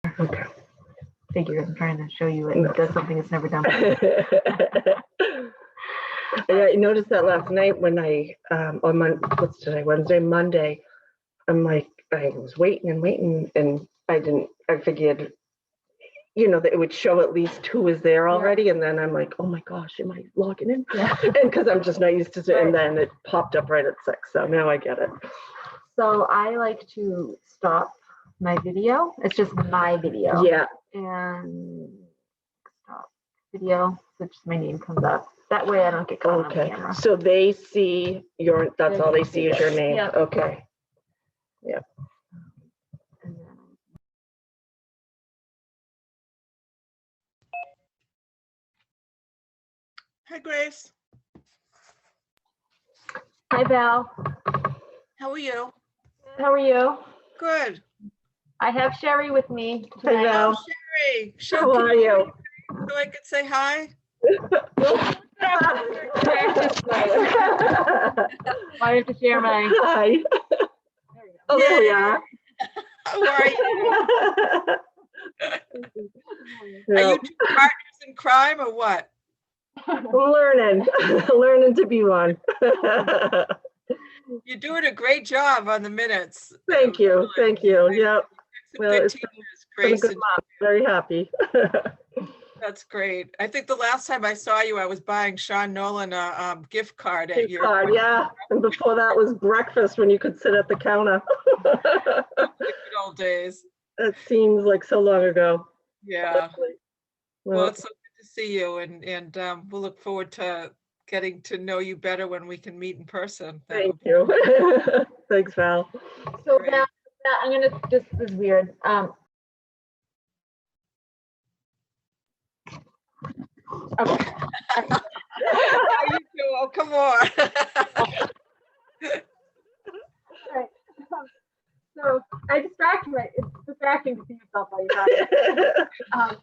Okay. Figure I'm trying to show you it does something it's never done. Yeah, I noticed that last night when I, what's today, Wednesday, Monday, I'm like, I was waiting and I figured, that it would show at least who was there already. And then I'm like, oh my gosh, am I logging in? Yeah. And because I'm just not used to it. Right. And then it popped up right at 6. So now I get it. So I like to stop my video. It's just my video. Yeah. And stop video, so just my name comes up. That way I don't get caught on Okay. camera. So they see that's all they see is your name. Yeah. Okay. Yeah. And then Hi, Grace. hi Val, How are you? how are you? Good. I have Sherry with me Hi, tonight. Val. Oh, Sherry. How are you? So I could say hi? I have to share my. Hi. Oh, there we are. How are you? Are Yeah. you two partners in crime or what? I'm learning to be one. You're doing a great job on the minutes. Thank you. Thank you. Yep. Some Well, good it's teachers, Been a Grace. good and- month. Very happy. That's great. I think the last time I saw you, I was buying Sean Nolan a gift card at your Card, yeah. And before that was breakfast when you could sit at the counter. the good old days. That seems like so long ago. Yeah. Well, Well, it's so good to see you, and we'll look forward to getting to know you better when we can meet in person. thank you. Thanks, Val. So Great. now I'm gonna this is weird. Okay. How you do? Oh, come on. So I distract my, it's distracting to see yourself while you're talking.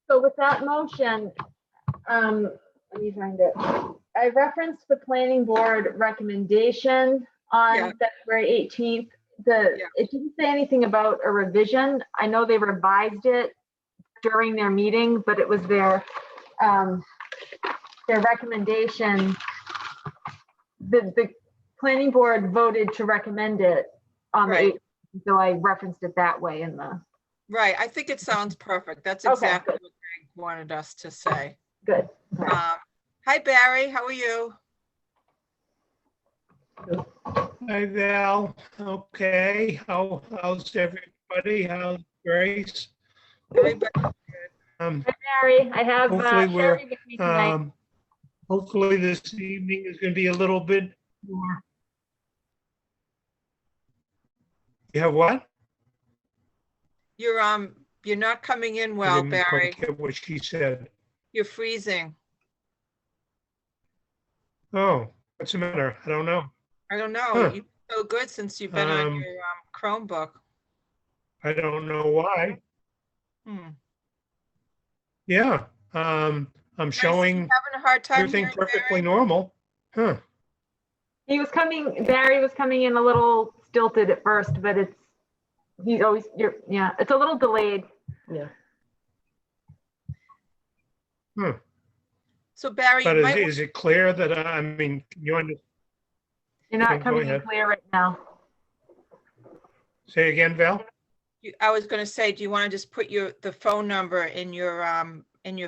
So with that motion, let me find it. I referenced the planning board recommendation on Yeah. February 18th. Yeah. It didn't say anything about a revision. I know they revised it during their meeting, but it was their recommendation. The planning board voted to recommend it on the Right. 8th. So I referenced it that way in the, Right. I think it sounds perfect. That's Okay, exactly good. what Greg wanted us to say. good. Okay. Hi, Barry. How are you? Hi, Val. Okay, how's everybody? How's Grace? Everybody- Um, Mary, I have Hopefully we're, Sherry with me tonight. hopefully this evening is gonna be a little bit more. You have what? You're not coming in I well, didn't Barry. quite get what she said. You're freezing. Oh, what's the matter? I don't know. I don't know. Huh. You're so good since you've been on Um, your Chromebook. I don't know why. Hmm. Yeah, I'm Grace, are you showing having a hard time everything hearing perfectly Barry? normal. Huh. Barry was coming in a little stilted at first, but he's always, it's a little delayed. Yeah. So Barry, But you might, is it clear that, I mean, you understand? You're not Okay, go coming in ahead. clear right now. Say again, Val? I was going to say, do you want to just put the phone number in your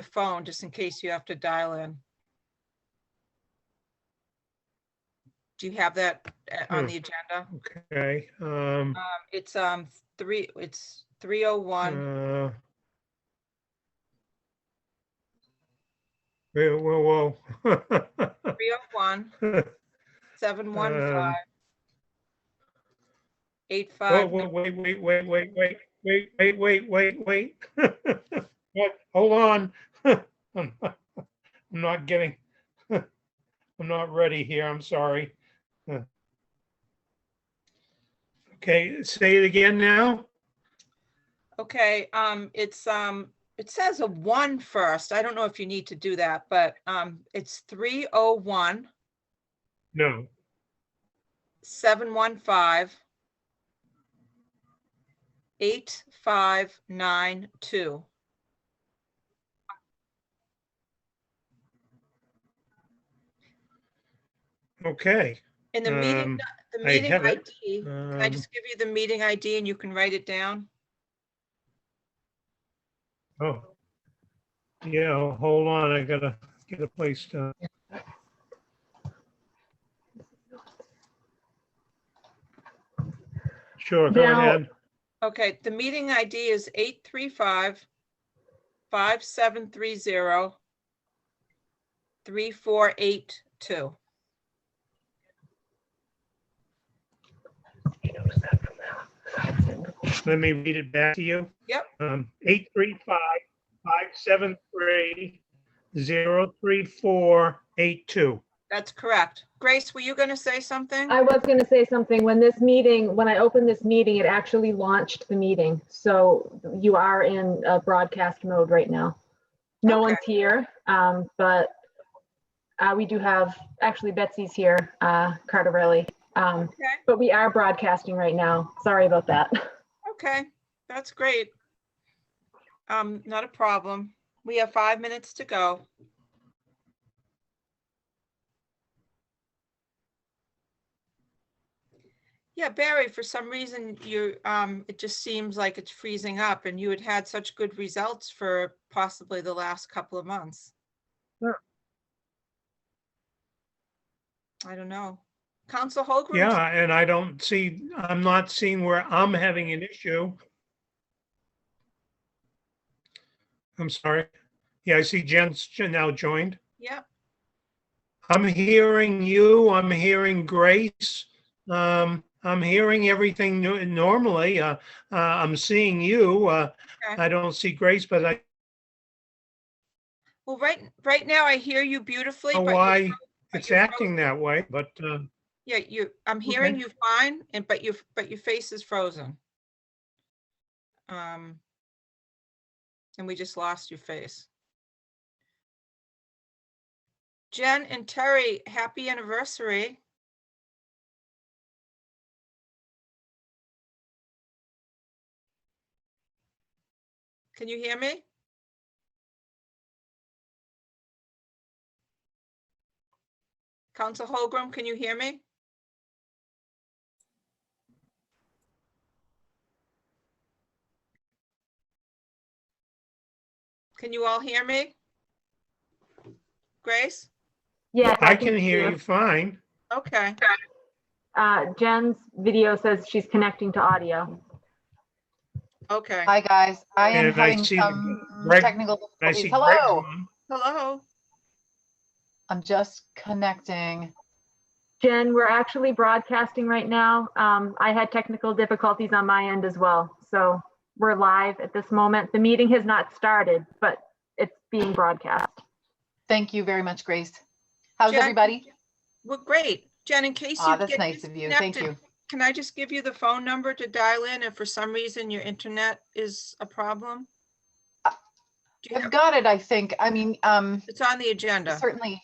phone just in case you have to dial in? Do you have that on the agenda? Okay, It's 301. whoa. 301 715 Whoa, 85. wait. What? Hold on. I'm not getting, I'm not ready here, I'm sorry. Okay, say it again now. Okay, it says a 1 first. I don't know if you need to do that, but it's 301 No, 715 8592. Okay. In the meeting, Um, the I meeting have it. ID, can I just give you the meeting ID and you can write it down? Oh. Yeah, hold on, I gotta get a place to. Sure, go Now- ahead. Okay, the meeting ID is 835-530-3482. You notice that from that? Let me read it back to you. Yep. 835-573-03482. That's correct. Grace, were you going to say something? I was going to say something. When I opened this meeting, it actually launched the meeting. So you are in broadcast mode right now. No Okay. one's here, but we do have, actually Betsy's here, Cardarelli. Okay, But we are broadcasting right now. Sorry about that. okay, that's great. Not a problem. We have 5 minutes to go. Yeah, Barry, for some reason it just seems like it's freezing up and you had had such good results for possibly the last couple of months. Sure. I don't know. Council Holgram? Yeah, and I'm not seeing where I'm having an issue. I'm sorry. Yeah, I see Jen's now joined. Yeah, I'm hearing you, I'm hearing Grace. I'm hearing everything normally. I'm seeing you. Okay. I don't see Grace, but I well, right now I hear you beautifully, don't know but why but it's you're acting that way, but yeah, I'm hearing Okay. you fine, but your face is frozen. And we just lost your face. Jen and Terry, happy anniversary. Can you hear me? Council Holgram, can you hear me? Can you all hear me? Grace? Yes, I can hear you fine. Okay. Jen's video says she's connecting to audio. Okay. Hi, guys. I am And I having see some Greg- technical I see difficulties. Greg's Hello. on. Hello. I'm just connecting. Jen, we're actually broadcasting right now. I had technical difficulties on my end as well. So we're live at this moment. The meeting has not started, but it's being broadcast. Thank you very much, Grace. How's Jen? everybody? Well, great. Jen, in case you That's get nice of you. Thank disconnected, you. can I just give you the phone number to dial in if for some reason your internet is a problem? Do you I've have- got it, I think. I mean, It's on the agenda. certainly.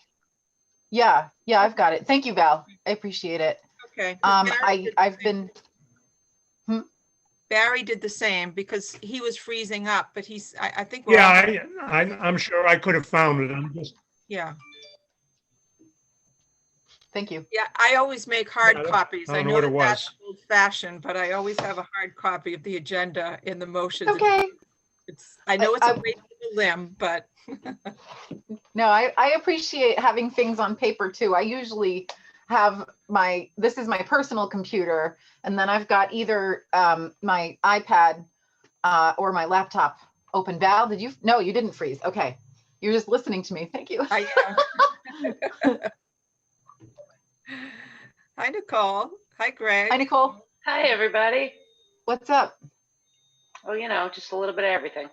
Yeah, I've got it. Thank you, Val. I appreciate it. Okay. 'cause Barry did the I've same. been, Barry did the same because he was freezing up, but I think we're all, Yeah, I'm sure I could have found it. I'm just, yeah. thank you. Yeah, I always make hard Yeah, I don't- copies. I don't know what it that's was. old fashioned, but I always have a hard copy of the agenda in the motions. Okay. I know it's a I- waste of a limb, but No, I appreciate having things on paper too. I usually have this is my personal computer, and then I've got either my iPad or my laptop open. Val, no, you didn't freeze. Okay. You're just listening to me. Thank you. Hi, Nicole. Hi, Greg. Hi, Nicole. Hi, everybody. What's up? Well, just a little bit of everything.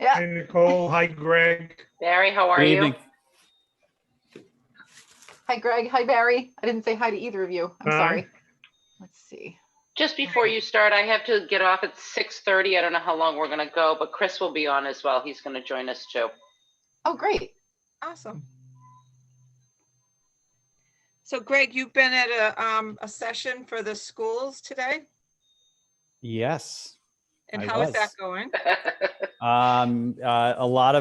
Yeah. Hi, Nicole. Hi, Greg. Barry, how are Good you? evening. Hi, Greg. Hi, Barry. I didn't say hi to either of you. I'm Hi. sorry. Let's see. Just before you start, I have to get off at 6:30. I don't know how long we're going to go, but Chris will be on as well. He's going to join us too. Oh, great. Awesome. So Greg, you've been at a session for the schools today? Yes. And I how is that was. going? A lot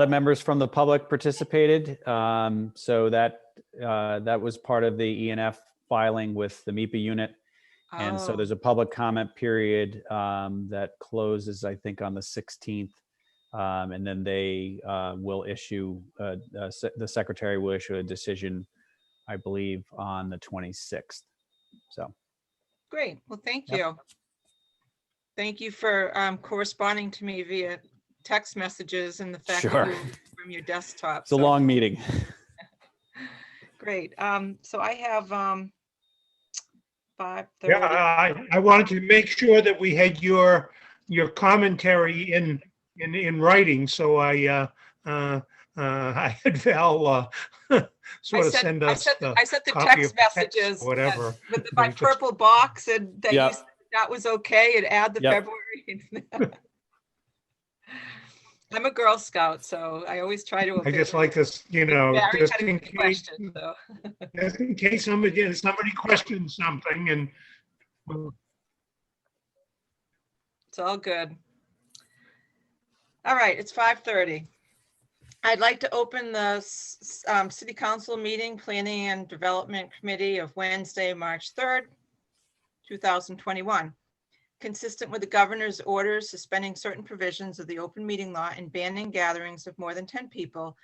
of members from the public participated. So that was part of the ENF filing with the MIPA unit. And so Oh, there's a public comment period that closes, I think, on the 16th. And then they will issue, the secretary will issue a decision, I believe, on the 26th. So, great. Well, thank Yep. you. Thank you for corresponding to me via text messages and the fact that Sure. you were from your desktop. it's a So, long meeting. great. So I have 5:30. Yeah, I wanted to make sure that we had your commentary in writing, so I had Val sort of send us the I sent the copy text of the text messages or whatever. with It my was just- purple box, and that Yep. you said that was okay, and add the Yep. February. I'm a Girl Scout, so I always try to. I just like this, Barry just had a in good case, question, so. just in case somebody questions something and well, It's all good. All right, it's 5:30. I'd like to open the City Council meeting, Planning and Development Committee of Wednesday, March 3rd, 2021. Consistent with the governor's orders suspending certain provisions of the open meeting law and banning gatherings of more than 10 people,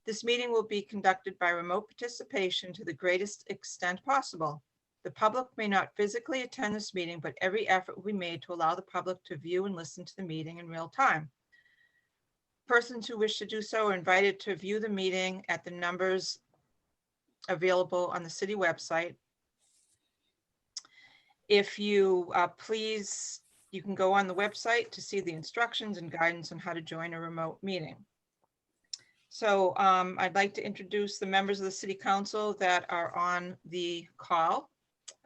this meeting will be conducted by remote participation to the greatest extent possible. The public may not physically attend this meeting, but every effort will be made to allow the public to view and listen to the meeting in real time. Persons who wish to do so are invited to view the meeting at the numbers available on the city website. If you please, you can go on the website to see the instructions and guidance on how to join a remote meeting. So I'd like to introduce the members of the City Council that are on the call.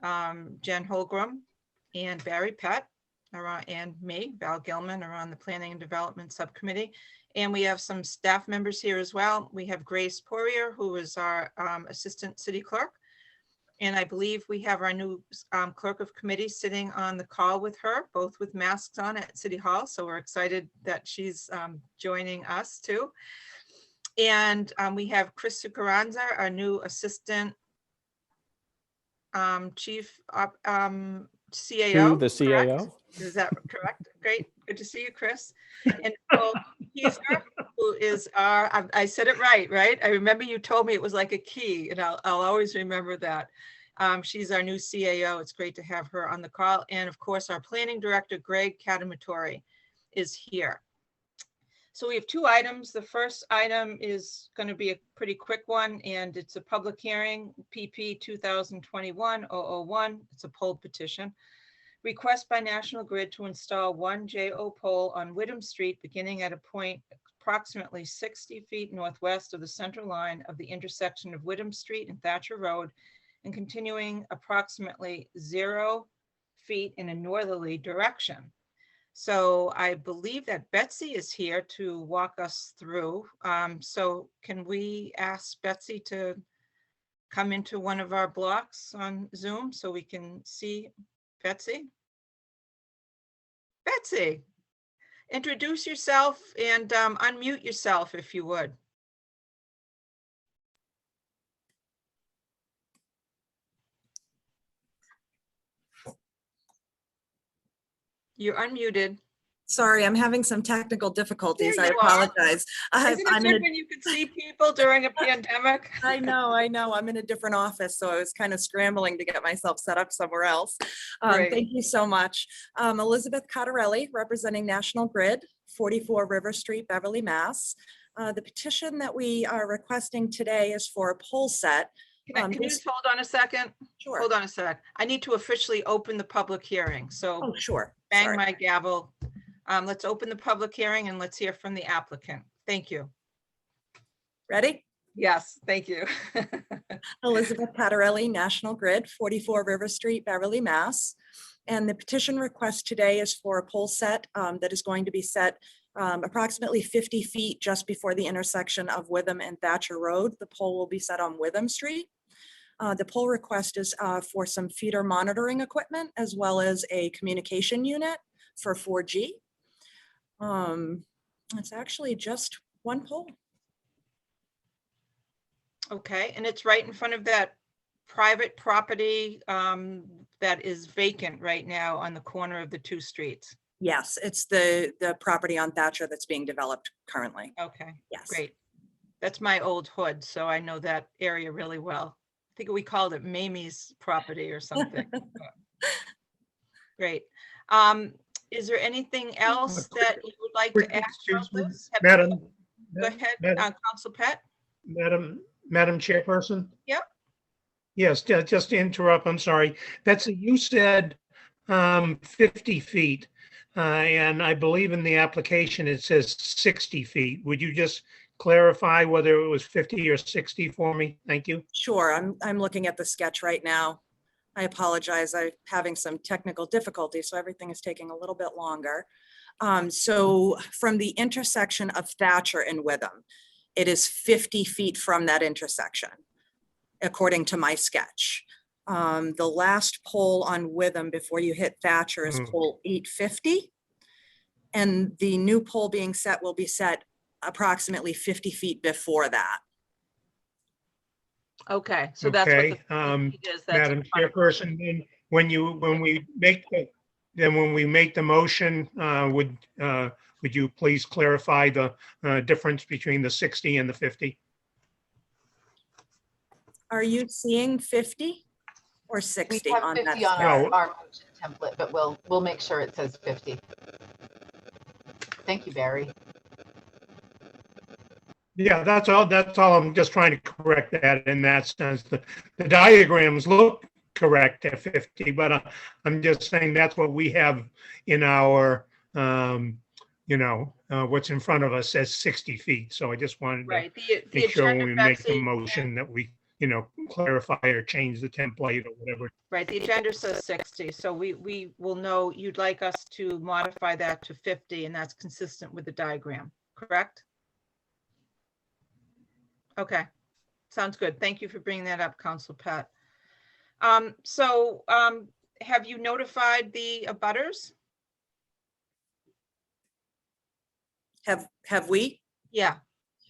Jen Holgram and Barry Pett are on, and me, Val Gilman, are on the Planning and Development Subcommittee. And we have some staff members here as well. We have Grace Poirier, who is our Assistant City Clerk. And I believe we have our new Clerk of Committee sitting on the call with her, both with masks on at City Hall. So we're excited that she's joining us too. And we have Chris Sucaranza, our new Assistant Chief CAO. To the CAO. correct? Is that correct? Great. Good to see you, Chris. And Nicole Keyser, who is our, I said it right? I remember you told me it was like a key, and I'll always remember that. She's our new CAO. It's great to have her on the call. And of course, our Planning Director, Greg Catamatori, is here. So we have two items. The first item is going to be a pretty quick one, and it's a public hearing, PP 2021-001. It's a poll petition. Request by National Grid to install one JO pole on Whittam Street, beginning at a point approximately 60 feet northwest of the center line of the intersection of Whittam Street and Thatcher Road, and continuing approximately 0 feet in a northerly direction. So I believe that Betsy is here to walk us through. So can we ask Betsy to come into one of our blocks on Zoom so we can see Betsy? Betsy, introduce yourself and unmute yourself if you would. You're unmuted. Sorry, I'm having some technical difficulties. There I you are. apologize. Isn't it I'm in good when you can see people during a pandemic? I know. I'm in a different office, so I was kind of scrambling to get myself set up somewhere else. Great. Thank you so much. Elizabeth Cottarelli, representing National Grid, 44 River Street, Beverly, Mass. The petition that we are requesting today is for a pole set. Can you just hold on a second? Sure. Hold on a sec. I need to officially open the public hearing. So Oh, sure. bang Sorry. my gavel. Let's open the public hearing and let's hear from the applicant. Thank you. Ready? Yes, thank you. Elizabeth Cottarelli, National Grid, 44 River Street, Beverly, Mass. And the petition request today is for a pole set that is going to be set approximately 50 feet just before the intersection of Witham and Thatcher Road. The pole will be set on Witham Street. The pole request is for some feeder monitoring equipment as well as a communication unit for 4G. It's actually just one pole. Okay, and it's right in front of that private property that is vacant right now on the corner of the two streets. Yes, it's the property on Thatcher that's being developed currently. Okay, Yes. great. That's my old hood, so I know that area really well. I think we called it Mamie's property or something. Great. Is there anything else that you would like to add about Excuse me, this? Have- Madam. Go ahead, Madam- Council Pat. Madam Chairperson? Yep. Yes, just to interrupt, I'm sorry. You said 50 feet. And I believe in the application, it says 60 feet. Would you just clarify whether it was 50 or 60 for me? Thank you. Sure, I'm looking at the sketch right now. I apologize, I'm having some technical difficulties, so everything is taking a little bit longer. So from the intersection of Thatcher and Witham, it is 50 feet from that intersection, according to my sketch. The last pole on Witham before you hit Thatcher is pole 850. And the new pole being set will be set approximately 50 feet before that. Okay, so that's what Okay, the feet is. That's Madam in front of- Chairperson, then when we make the motion, would you please clarify the difference between the 60 and the 50? Are you seeing 50 or We 60 have on that? 50 on sketch? No. our motion template, but we'll make sure it says 50. Thank you, Barry. Yeah, that's all. I'm just trying to correct that in that sense. The diagrams look correct at 50, but I'm just saying that's what we have in our, what's in front of us says 60 feet. So I just wanted to Right, the make sure when we agenda, make the Betsy, motion that we, clarify or change the template or whatever. right, the agenda says 60, so we will know you'd like us to modify that to 50, and that's consistent with the diagram, correct? Okay, sounds good. Thank you for bringing that up, Council Pat. Have you notified the abutters? Have we? Yeah,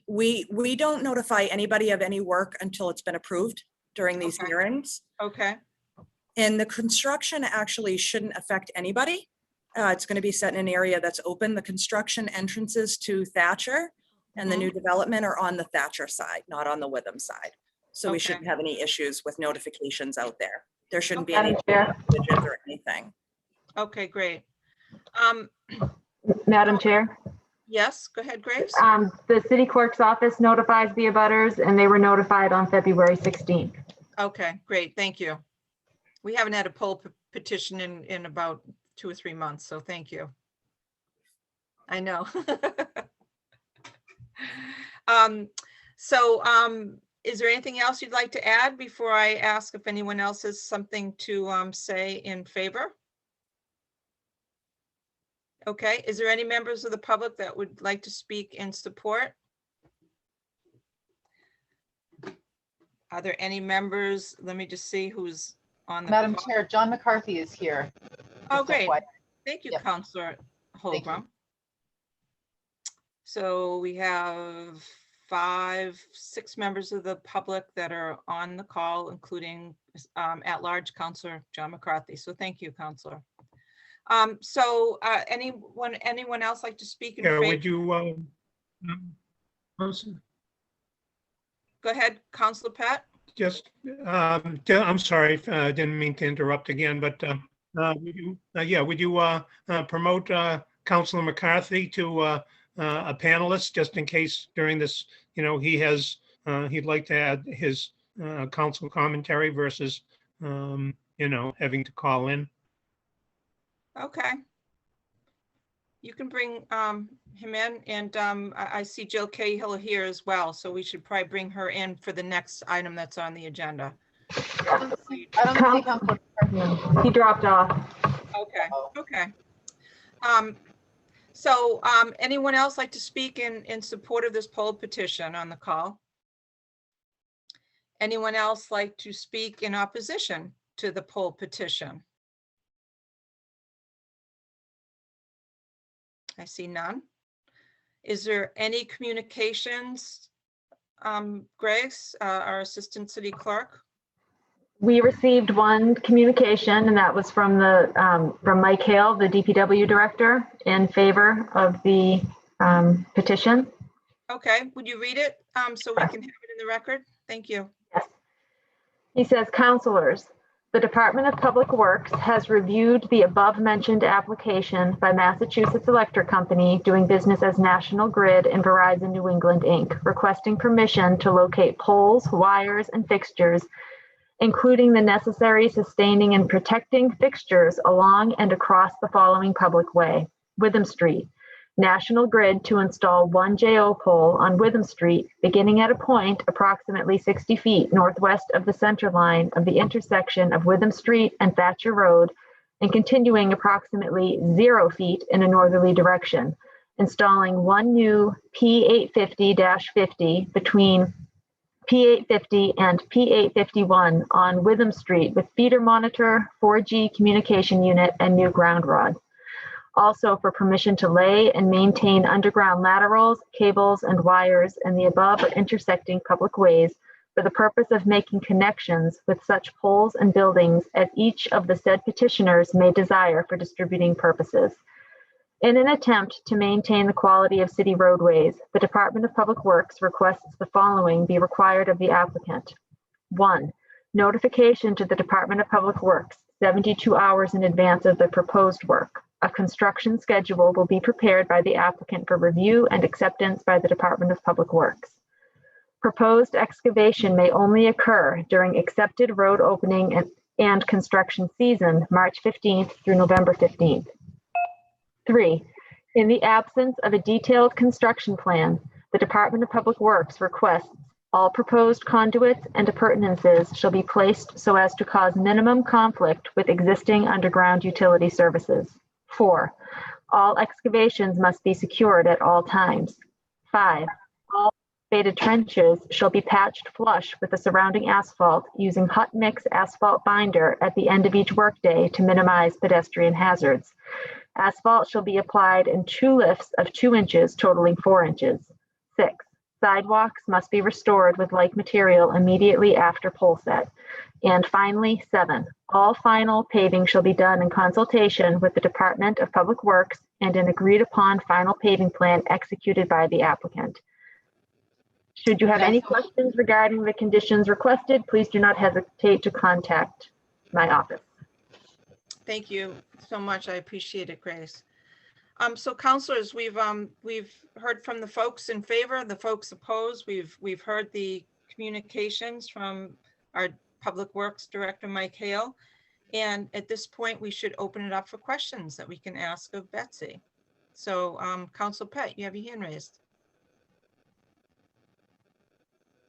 We don't notify anybody of any work until it's been approved during these Okay. hearings. okay, And the construction actually shouldn't affect anybody. It's going to be set in an area that's open. The construction entrances to Thatcher and the new development are on the Thatcher side, not on the Witham side. So we Okay. shouldn't have any issues with notifications out there. There shouldn't be Madam any Chair. messages or anything. okay, great. Madam Chair, Yes, go ahead, Graves. the city clerk's office notifies the abutters and they were notified on February 16th. Okay, great, thank you. We haven't had a poll petition in about 2 or 3 months, so thank you. I know. Is there anything else you'd like to add before I ask if anyone else has something to say in favor? Okay, is there any members of the public that would like to speak in support? Are there any members? Let me just see who's on the Madam call. Chair, John McCarthy is here. Oh, Just great. FYI. Thank you, Yep. Counselor Thank you. Holgram. So we have 6 members of the public that are on the call, including at-large Counselor John McCarthy. So thank you, Counselor. Anyone else like to speak in Yeah, favor? would you, person? Go ahead, Counselor Pat. I'm sorry, didn't mean to interrupt again, but would you promote Councilor McCarthy to a panelist just in case during this, he'd like to add his council commentary versus, having to call in. Okay. You can bring him in, and I see Jill Cahill here as well, so we should probably bring her in for the next item that's on the agenda. I don't see Councilor McCarthy. He dropped off. Okay, Oh. okay. Anyone else like to speak in support of this poll petition on the call? Anyone else like to speak in opposition to the poll petition? I see none. Is there any communications? Grace, our Assistant City Clerk? We received one communication, and that was from from Mike Hale, the DPW director, in favor of the petition. Okay, would you read it so we can have it in the record? Thank you. Yes. He says, "Counselors, the Department of Public Works has reviewed the above-mentioned application by Massachusetts Electric Company doing business as National Grid and Verizon New England, Inc., requesting permission to locate poles, wires, and fixtures, including the necessary sustaining and protecting fixtures along and across the following public way: Witham Street, National Grid to install one JO pole on Witham Street, beginning at a point approximately 60 feet northwest of the center line of the intersection of Witham Street and Thatcher Road, and continuing approximately 0 feet in a northerly direction, installing one new P850-50 between P850 and P851 on Witham Street with feeder monitor, 4G communication unit, and new ground rod. Also for permission to lay and maintain underground laterals, cables, and wires in the above or intersecting public ways for the purpose of making connections with such poles and buildings as each of the said petitioners may desire for distributing purposes. In an attempt to maintain the quality of city roadways, the Department of Public Works requests the following be required of the applicant. 1. Notification to the Department of Public Works 72 hours in advance of the proposed work. A construction schedule will be prepared by the applicant for review and acceptance by the Department of Public Works. Proposed excavation may only occur during accepted road opening and construction season, March 15th through November 15th. 3. In the absence of a detailed construction plan, the Department of Public Works requests all proposed conduits and appurtenances shall be placed so as to cause minimum conflict with existing underground utility services. 4. All excavations must be secured at all times. 5. All excavated trenches shall be patched flush with the surrounding asphalt using hot mix asphalt binder at the end of each workday to minimize pedestrian hazards. Asphalt shall be applied in 2 lifts of 2 inches, totaling 4 inches. 6. Sidewalks must be restored with like material immediately after pole set. And finally, 7. All final paving shall be done in consultation with the Department of Public Works and an agreed upon final paving plan executed by the applicant. Should you have any questions regarding the conditions requested, please do not hesitate to contact my office. Thank you so much. I appreciate it, Grace. So counselors, we've heard from the folks in favor, the folks opposed. We've heard the communications from our Public Works Director, Mike Hale. And at this point, we should open it up for questions that we can ask of Betsy. So Council Pett, you have your hand raised.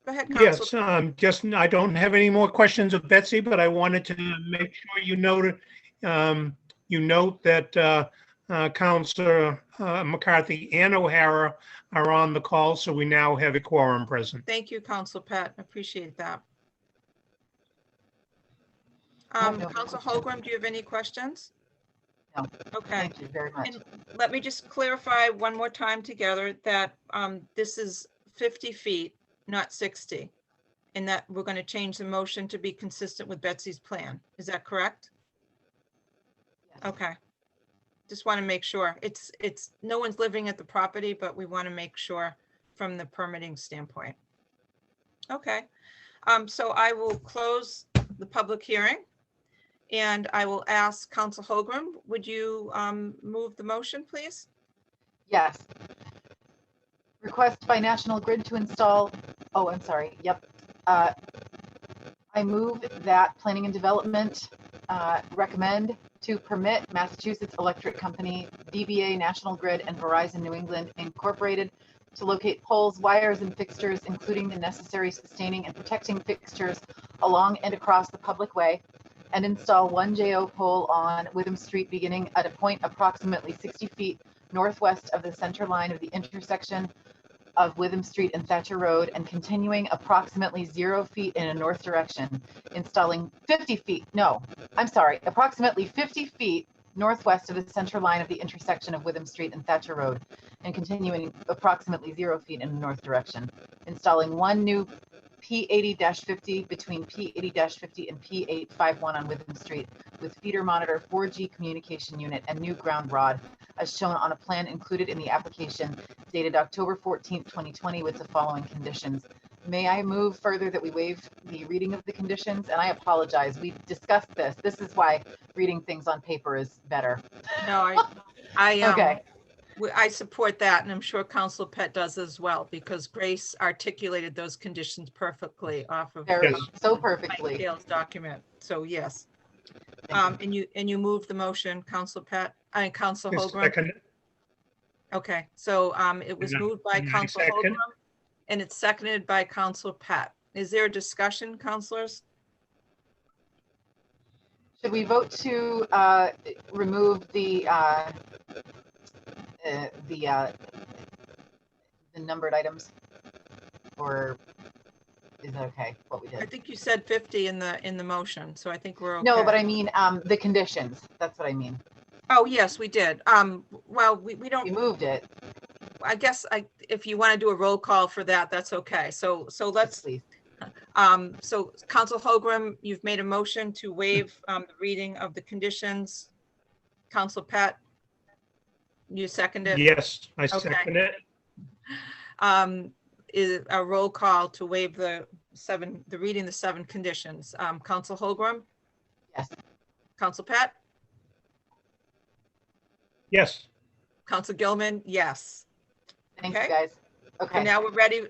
Go ahead, Council. Yes, just I don't have any more questions of Betsy, but I wanted to make sure you note that Councilor McCarthy and O'Hara are on the call, so we now have a quorum present. Thank you, Council Pett. Appreciate that. Council Holgram, do you have any questions? No. Okay. Thank you very much. And let me just clarify one more time together that this is 50 feet, not 60, and that we're going to change the motion to be consistent with Betsy's plan. Is that correct? Yes. Okay. Just want to make sure. It's no one's living at the property, but we want to make sure from the permitting standpoint. Okay. So I will close the public hearing. And I will ask Council Holgram, would you move the motion, please? Yes. Request by National Grid to install, oh, I'm sorry, yep. I move that Planning and Development recommend to permit Massachusetts Electric Company, DBA National Grid, and Verizon New England Incorporated to locate poles, wires, and fixtures, including the necessary sustaining and protecting fixtures along and across the public way, and install one JO pole on Witham Street beginning at a point approximately 60 feet northwest of the center line of the intersection of Witham Street and Thatcher Road, and continuing approximately 0 feet in a north direction, installing approximately 50 feet northwest of the center line of the intersection of Witham Street and Thatcher Road, and continuing approximately 0 feet in the north direction. Installing one new P80-50 between P80-50 and P851 on Witham Street with feeder monitor 4G communication unit and new ground rod as shown on a plan included in the application dated October 14th, 2020 with the following conditions. May I move further that we waive the reading of the conditions? And I apologize, we discussed this. This is why reading things on paper is better. No, I Okay, I support that, and I'm sure Council Pett does as well, because Grace articulated those conditions perfectly off of very, Yes. so Mike perfectly. Hale's document. So yes. Thank And you moved the motion, Council Pett, Council Yes, Holgram. second. Okay, so it was And I- moved by and I Council second. Holgram, and it's seconded by Council Pett. Is there a discussion, councilors? Should we vote to remove the numbered items? Or is that okay, what we I did? think you said 50 in the motion, so I think we're okay. No, but I mean, the conditions, that's what I mean. Oh, yes, we did. Well, we We don't, moved it, I guess, if you want to do a roll call for that, that's okay. So let's, please. so Council Holgram, you've made a motion to waive the reading of the conditions. Council Pett, you second it? Yes, I second it. Is a roll call to waive the reading the 7 conditions. Council Holgram, Yes, Council Pett, Yes, Council Gilman, yes. thank you, Okay. guys. And Okay, now we're ready,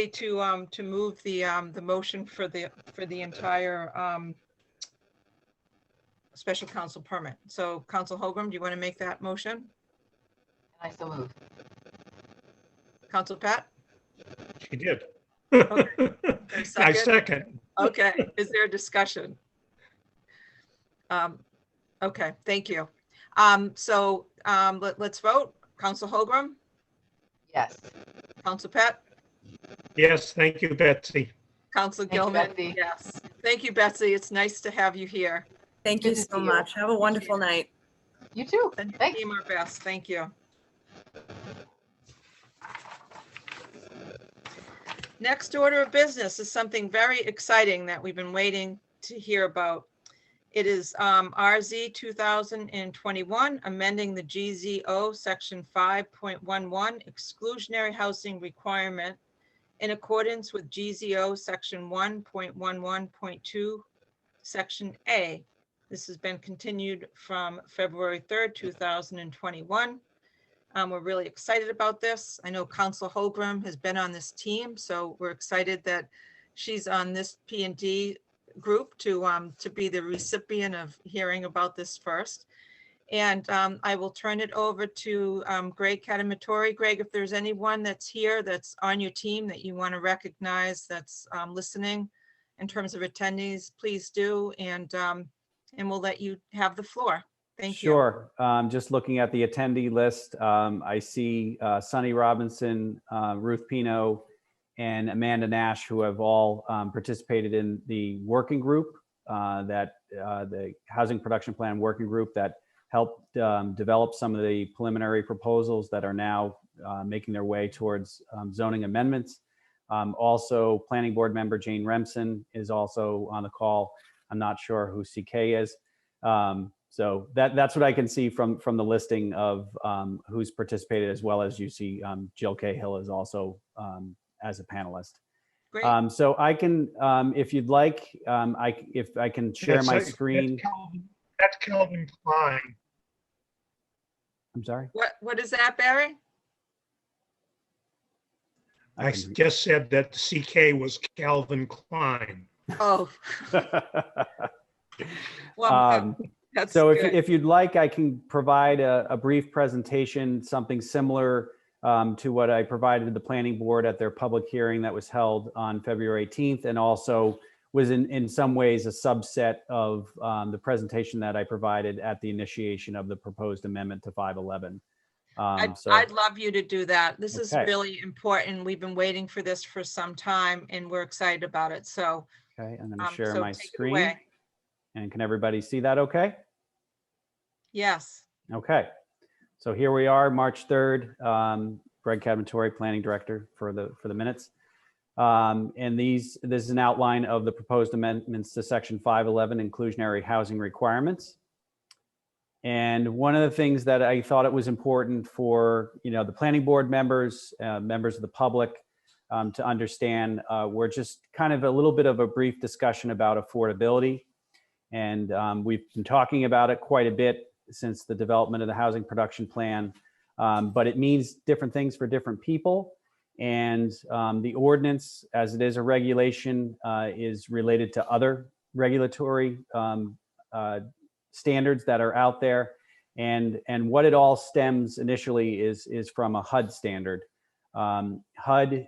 to move the motion for the entire special council permit. So Council Holgram, do you want to make that motion? I so move. Council Pett? she did. Okay. I Second? second. Okay, is there a discussion? Okay, thank you. Let's vote. Council Holgram, Yes. Council Pett, Yes, thank you, Betsy. Council Thank you, Gilman, Betsy. yes. Thank you, Betsy. It's nice to have you here. Thank Good you to so see you. much. Have a wonderful night. You too. And your Thanks. team our best. Thank you. Next order of business is something very exciting that we've been waiting to hear about. It is RZ 2021, amending the GZO Section 5.11 exclusionary housing requirement in accordance with GZO Section 1.11.2, Section A. This has been continued from February 3rd, 2021. We're really excited about this. I know Council Holgram has been on this team, so we're excited that she's on this P&D group to be the recipient of hearing about this first. And I will turn it over to Greg Catamatori. Greg, if there's anyone that's here that's on your team that you want to recognize that's listening in terms of attendees, please do. And we'll let you have the floor. Thank you. Sure. Just looking at the attendee list, I see Sunny Robinson, Ruth Pino, and Amanda Nash, who have all participated in the working group, the Housing Production Plan Working Group that helped develop some of the preliminary proposals that are now making their way towards zoning amendments. Also, Planning Board member Jane Remsen is also on the call. I'm not sure who CK is. So that's what I can see from the listing of who's participated, as well as you see Jill Cahill is also as a panelist. Great. So I can, if you'd like, if I can share my screen. That's Calvin Klein. I'm sorry. What is that, Barry? I can- just said that CK was Calvin Klein. Oh, well, that's So good. if you'd like, I can provide a brief presentation, something similar to what I provided to the planning board at their public hearing that was held on February 18th, and also was in some ways a subset of the presentation that I provided at the initiation of the proposed amendment to 511. I'd love you to do that. This is Okay. really important. We've been waiting for this for some time and we're excited about it. So, Okay, I'm going to share so my take it screen. away. And can everybody see that okay? Yes. Okay, so here we are, March 3rd. Greg Cavatori, Planning Director for the minutes. And this is an outline of the proposed amendments to Section 511 inclusionary housing requirements. And one of the things that I thought it was important for the planning board members, members of the public to understand, we're just kind of a little bit of a brief discussion about affordability. And we've been talking about it quite a bit since the development of the housing production plan, but it means different things for different people. And the ordinance, as it is a regulation, is related to other regulatory standards that are out there. And what it all stems initially is from a HUD standard. HUD,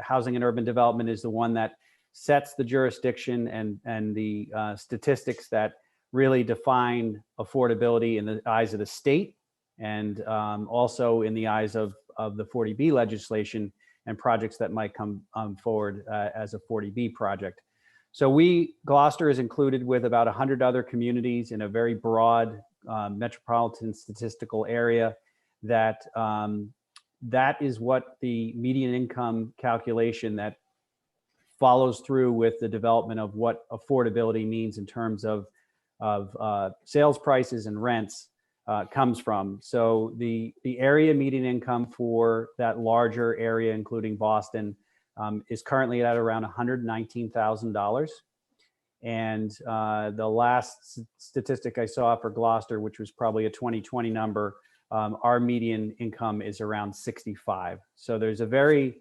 Housing and Urban Development, is the one that sets the jurisdiction and the statistics that really define affordability in the eyes of the state, and also in the eyes of the 40B legislation and projects that might come forward as a 40B project. So Gloucester is included with about 100 other communities in a very broad metropolitan statistical area that is what the median income calculation that follows through with the development of what affordability means in terms of sales prices and rents comes from. So the area median income for that larger area, including Boston, is currently at around $119,000. And the last statistic I saw for Gloucester, which was probably a 2020 number, our median income is around 65. So there's a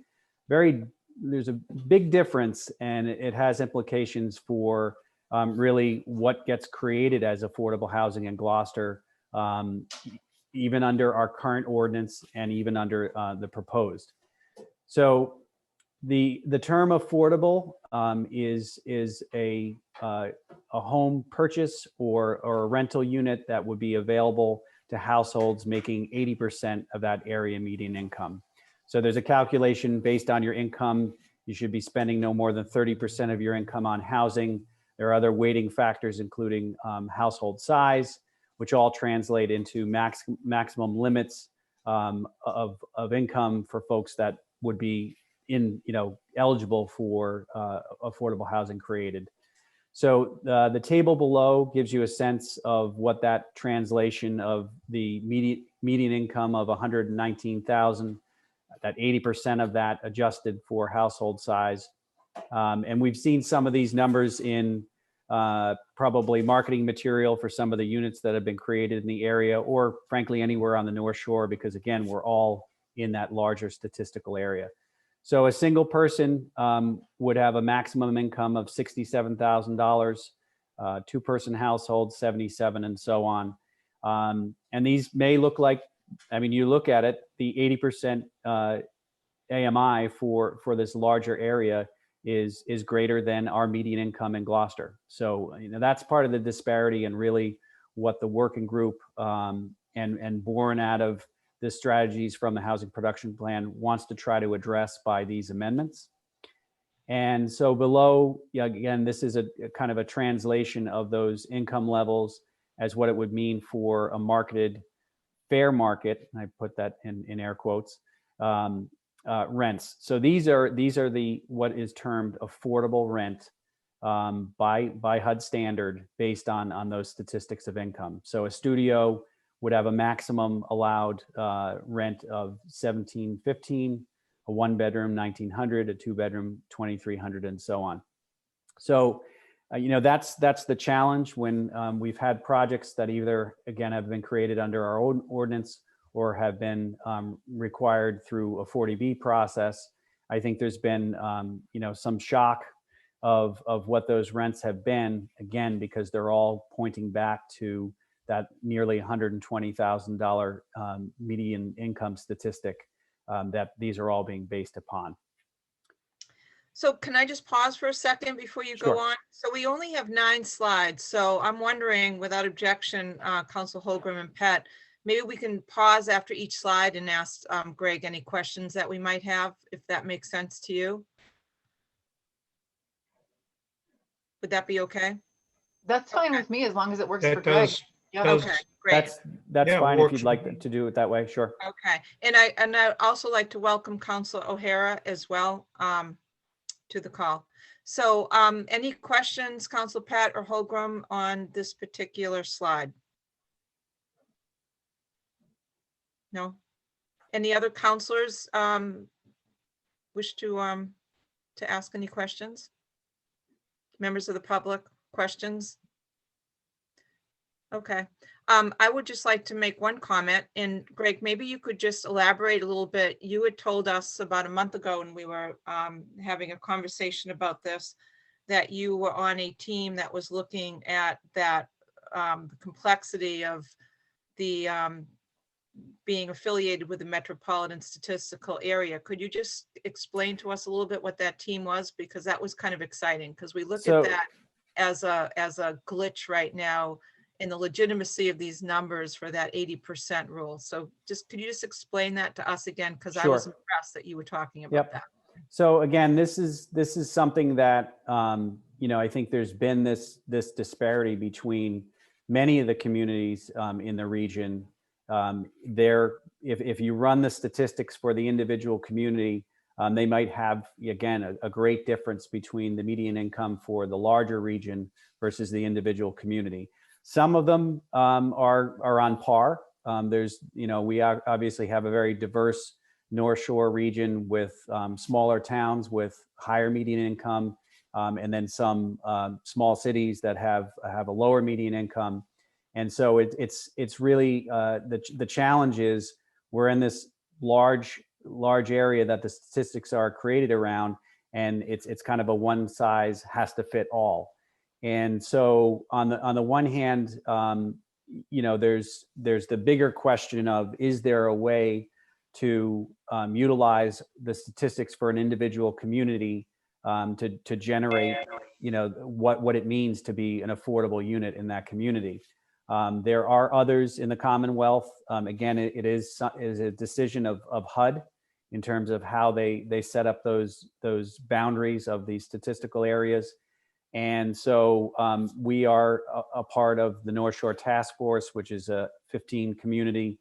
there's a big difference, and it has implications for really what gets created as affordable housing in Gloucester, even under our current ordinance and even under the proposed. So the term affordable is a home purchase or a rental unit that would be available to households making 80% of that area median income. So there's a calculation based on your income. You should be spending no more than 30% of your income on housing. There are other weighting factors, including household size, which all translate into maximum limits of income for folks that would be eligible for affordable housing created. So the table below gives you a sense of what that translation of the median income of 119,000, that 80% of that adjusted for household size. And we've seen some of these numbers in probably marketing material for some of the units that have been created in the area, or frankly, anywhere on the North Shore, because again, we're all in that larger statistical area. So a single person would have a maximum income of $67,000, two-person household, 77, and so on. And these may look like, you look at it, the 80% AMI for this larger area is greater than our median income in Gloucester. So that's part of the disparity, and really what the working group and born out of the strategies from the housing production plan wants to try to address by these amendments. And so below, again, this is a kind of a translation of those income levels as what it would mean for a marketed fair market, and I put that in air quotes, rents. So these are what is termed affordable rent by HUD standard based on those statistics of income. So a studio would have a maximum allowed rent of $1,715, a one-bedroom $1,900, a two-bedroom $2,300, and so on. So that's the challenge when we've had projects that either, again, have been created under our own ordinance or have been required through a 40B process. I think there's been some shock of what those rents have been, again, because they're all pointing back to that nearly $120,000 median income statistic that these are all being based upon. So can I just pause for a second before you go Sure. on? So we only have 9 slides. So I'm wondering, without objection, Council Holgram and Pat, maybe we can pause after each slide and ask Greg any questions that we might have, if that makes sense to you. Would that be okay? That's fine with me as long as it works for That Greg. does. Yeah. does- Okay. Great. That's Yeah, fine if works you'd for like me. to do it that way. Sure. Okay, and I also like to welcome Counselor O'Hara as well to the call. So any questions, Counselor Pat or Holgram, on this particular slide? No? Any other counselors wish to ask any questions? Members of the public, questions? Okay, I would just like to make one comment, and Greg, maybe you could just elaborate a little bit. You had told us about a month ago when we were having a conversation about this, that you were on a team that was looking at that the complexity of the being affiliated with the Metropolitan Statistical Area. Could you just explain to us a little bit what that team was? Because that was kind of exciting, because we look So- at that as a glitch right now in the legitimacy of these numbers for that 80% rule. So just, could you just explain that to us again? Because I was Sure. impressed that you were talking about Yep. that. So again, this is something that I think there's been this disparity between many of the communities in the region. If you run the statistics for the individual community, they might have, again, a great difference between the median income for the larger region versus the individual community. Some of them are on par. We obviously have a very diverse North Shore region with smaller towns with higher median income, and then some small cities that have a lower median income. And so it's really the challenge is we're in this large area that the statistics are created around, and it's kind of a one size has to fit all. And so on the one hand, there's the bigger question of, is there a way to utilize the statistics for an individual community to generate, what it means to be an affordable unit in that community. There are others in the Commonwealth. Again, it is a decision of HUD in terms of how they set up those boundaries of these statistical areas. And so we are a part of the North Shore Task Force, which is a 15 community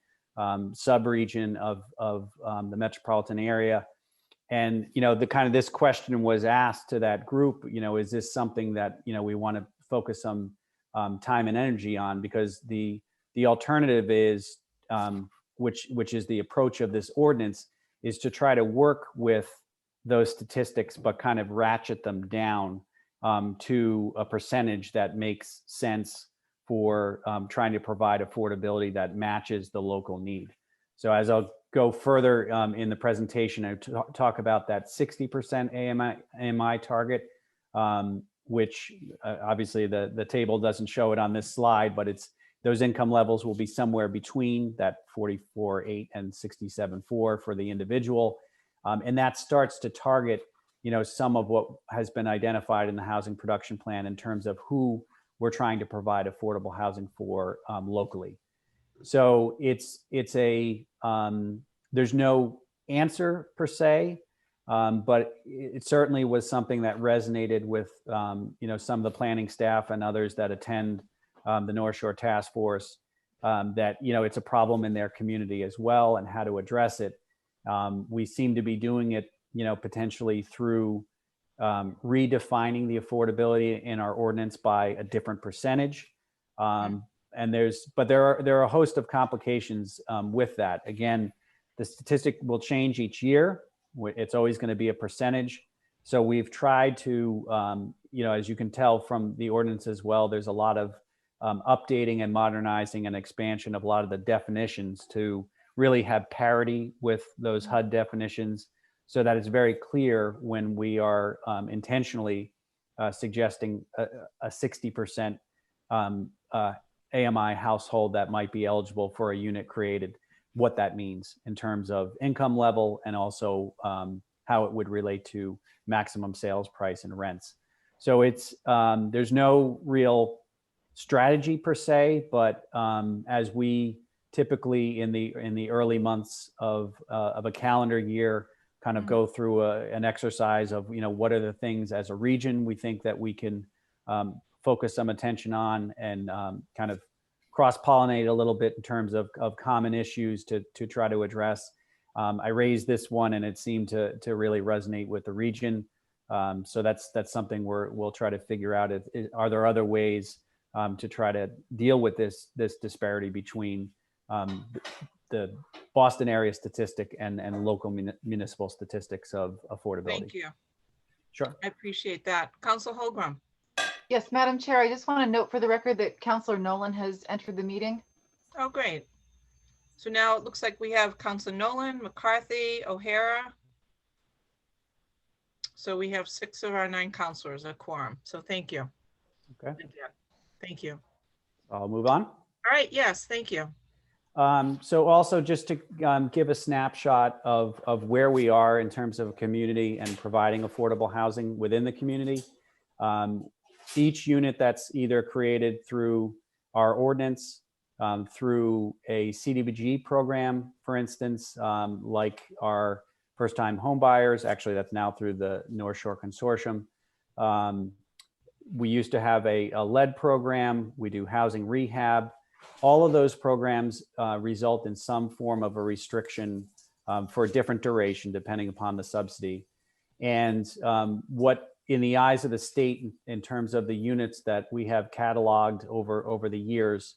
sub-region of the metropolitan area. And, this question was asked to that group, is this something that, we want to focus some time and energy on? Because the alternative is, which is the approach of this ordinance, is to try to work with those statistics, but kind of ratchet them down to a percentage that makes sense for trying to provide affordability that matches the local need. So as I'll go further in the presentation, I talk about that 60% AMI target, which obviously the table doesn't show it on this slide, but those income levels will be somewhere between that 44.8 and 67.4 for the individual. And that starts to target some of what has been identified in the housing production plan in terms of who we're trying to provide affordable housing for locally. So there's no answer per se, but it certainly was something that resonated with some of the planning staff and others that attend the North Shore Task Force, that it's a problem in their community as well, and how to address it. We seem to be doing it potentially through redefining the affordability in our ordinance by a different percentage. And there are a host of complications with that. Again, the statistic will change each year. It's always going to be a percentage. So we've tried to, as you can tell from the ordinance as well, there's a lot of updating and modernizing and expansion of a lot of the definitions to really have parity with those HUD definitions, so that it's very clear when we are intentionally suggesting a 60% AMI household that might be eligible for a unit created, what that means in terms of income level, and also how it would relate to maximum sales price and rents. So there's no real strategy per se, but as we typically in the early months of a calendar year kind of go through an exercise of, what are the things as a region we think that we can focus some attention on, and kind of cross-pollinate a little bit in terms of common issues to try to address. I raised this one and it seemed to really resonate with the region. So that's something we'll try to figure out. Are there other ways to try to deal with this disparity between the Boston area statistic and local municipal statistics of affordability? Thank you. Sure. I appreciate that. Council Holgram. Yes, Madam Chair, I just want to note for the record that Councillor Nolan has entered the meeting. Oh, great. So now it looks like we have Councilor Nolan, McCarthy, O'Hara. So we have 6 of our 9 councilors, a quorum. So thank you. Okay. Thank you. I'll move on. All right. Yes, thank you. So also just to give a snapshot of where we are in terms of community and providing affordable housing within the community. Each unit that's either created through our ordinance, through a CDBG program, for instance, like our first-time home buyers, actually that's now through the North Shore Consortium. We used to have a lead program. We do housing rehab. All of those programs result in some form of a restriction for a different duration, depending upon the subsidy. And what in the eyes of the state, in terms of the units that we have cataloged over the years,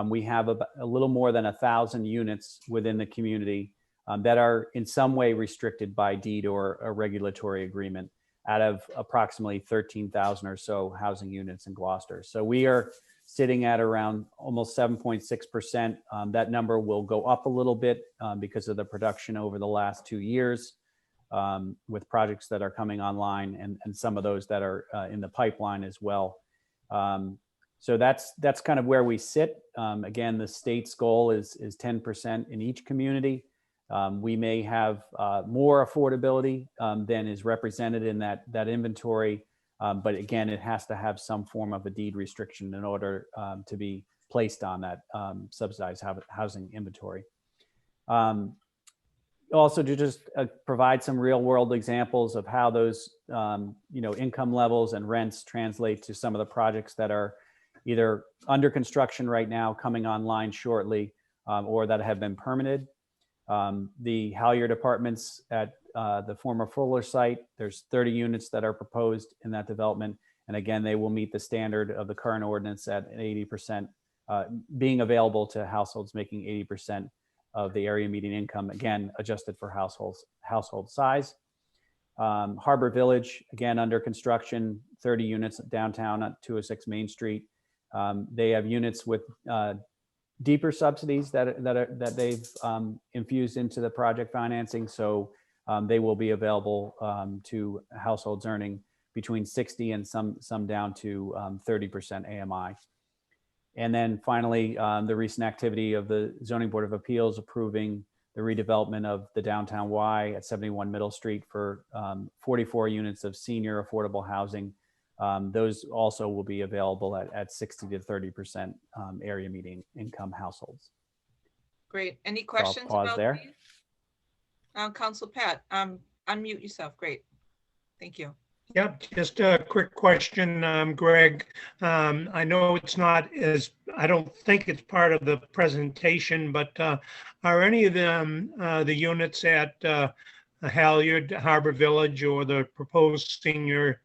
we have a little more than 1,000 units within the community that are in some way restricted by deed or a regulatory agreement out of approximately 13,000 or so housing units in Gloucester. So we are sitting at around almost 7.6%. That number will go up a little bit because of the production over the last 2 years with projects that are coming online and some of those that are in the pipeline as well. So that's kind of where we sit. Again, the state's goal is 10% in each community. We may have more affordability than is represented in that inventory. But again, it has to have some form of a deed restriction in order to be placed on that subsidized housing inventory. Also to just provide some real world examples of how those income levels and rents translate to some of the projects that are either under construction right now, coming online shortly, or that have been permitted. The Halyard Apartments at the former Fuller site, there's 30 units that are proposed in that development. And again, they will meet the standard of the current ordinance at 80%, being available to households making 80% of the area median income, again, adjusted for household size. Harbor Village, again, under construction, 30 units downtown at 206 Main Street. They have units with deeper subsidies that they've infused into the project financing. So they will be available to households earning between 60 and some down to 30% AMI. And then finally, the recent activity of the Zoning Board of Appeals approving the redevelopment of the downtown Y at 71 Middle Street for 44 units of senior affordable housing. Those also will be available at 60 to 30% area median income households. Great. Any So I'll questions pause about there. these? Council Pat, unmute yourself. Great. Thank you. Yeah, just a quick question, Greg. I know it's not I don't think it's part of the presentation, but are any of them the units at Halyard, Harbor Village, or the proposed senior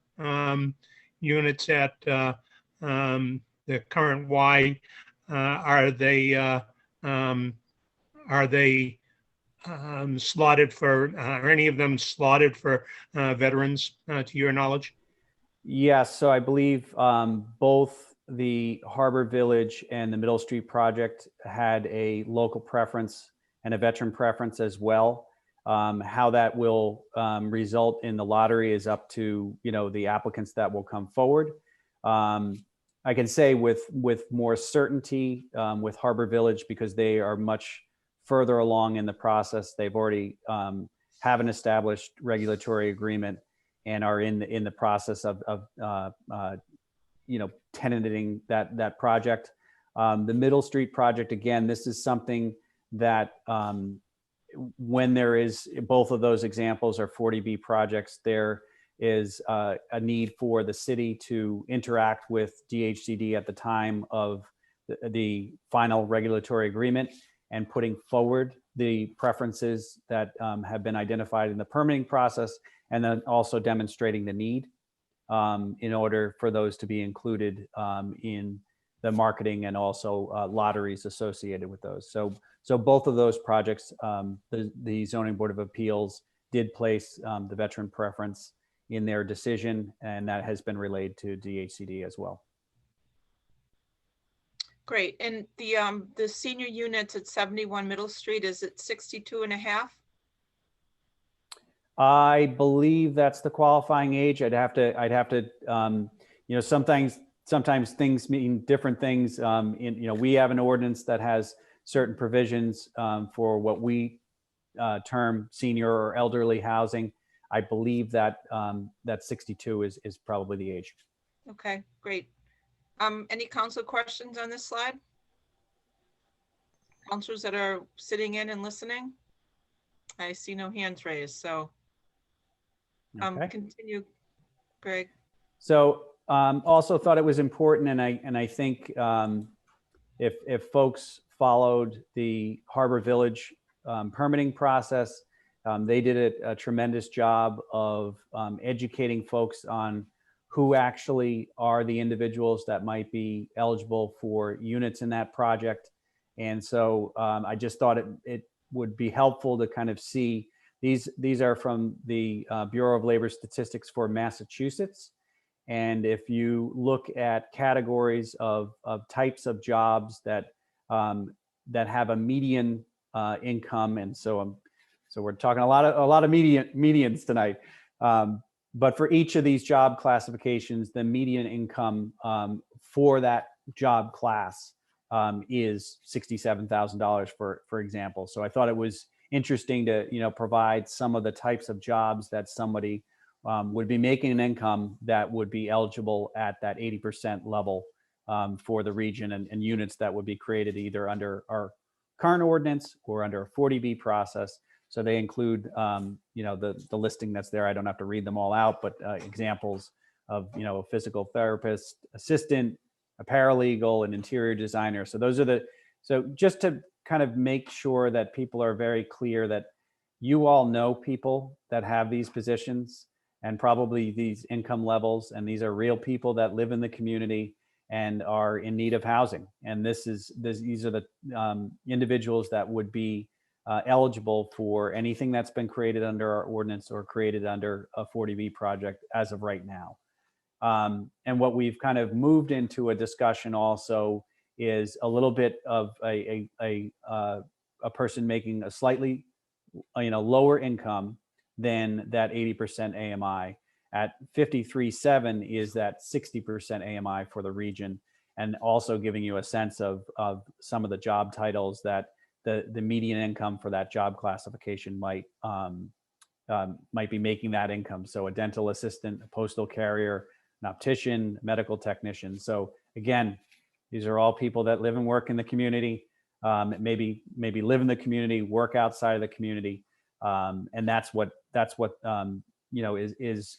units at the current Y, are they slotted for, are any of them slotted for veterans, to your knowledge? Yes, so I believe both the Harbor Village and the Middle Street project had a local preference and a veteran preference as well. How that will result in the lottery is up to the applicants that will come forward. I can say with more certainty with Harbor Village, because they are much further along in the process. They've already have an established regulatory agreement and are in the process of tenanting that project. The Middle Street project, again, this is something that when there is, both of those examples are 40B projects, there is a need for the city to interact with DHCD at the time of the final regulatory agreement and putting forward the preferences that have been identified in the permitting process, and then also demonstrating the need in order for those to be included in the marketing and also lotteries associated with those. So both of those projects, the Zoning Board of Appeals did place the veteran preference in their decision, and that has been relayed to DHCD as well. Great. And the senior units at 71 Middle Street, is it 62.5? I believe that's the qualifying age. I'd have to, you know, sometimes things mean different things. We have an ordinance that has certain provisions for what we term senior or elderly housing. I believe that that 62 is probably the age. Okay, great. Any council questions on this slide? Councilors that are sitting in and listening? I see no hands raised, so Okay. continue, Greg. So also thought it was important, and I think if folks followed the Harbor Village permitting process, they did a tremendous job of educating folks on who actually are the individuals that might be eligible for units in that project. And so I just thought it would be helpful to kind of see, these are from the Bureau of Labor Statistics for Massachusetts. And if you look at categories of types of jobs that have a median income, and so we're talking a lot of medians tonight. But for each of these job classifications, the median income for that job class is $67,000, for example. So I thought it was interesting to provide some of the types of jobs that somebody would be making an income that would be eligible at that 80% level for the region, and units that would be created either under our current ordinance or under a 40B process. So they include, the listing that's there. I don't have to read them all out, but examples of, a physical therapist, assistant, a paralegal, an interior designer. So those are so just to kind of make sure that people are very clear that you all know people that have these positions and probably these income levels, and these are real people that live in the community and are in need of housing. And these are the individuals that would be eligible for anything that's been created under our ordinance or created under a 40B project as of right now. And what we've kind of moved into a discussion also is a little bit of a person making a slightly lower income than that 80% AMI. At 53.7 is that 60% AMI for the region, and also giving you a sense of some of the job titles that the median income for that job classification might be making that income. So a dental assistant, a postal carrier, an optician, medical technician. So again, these are all people that live and work in the community, maybe live in the community, work outside of the community, and that's what is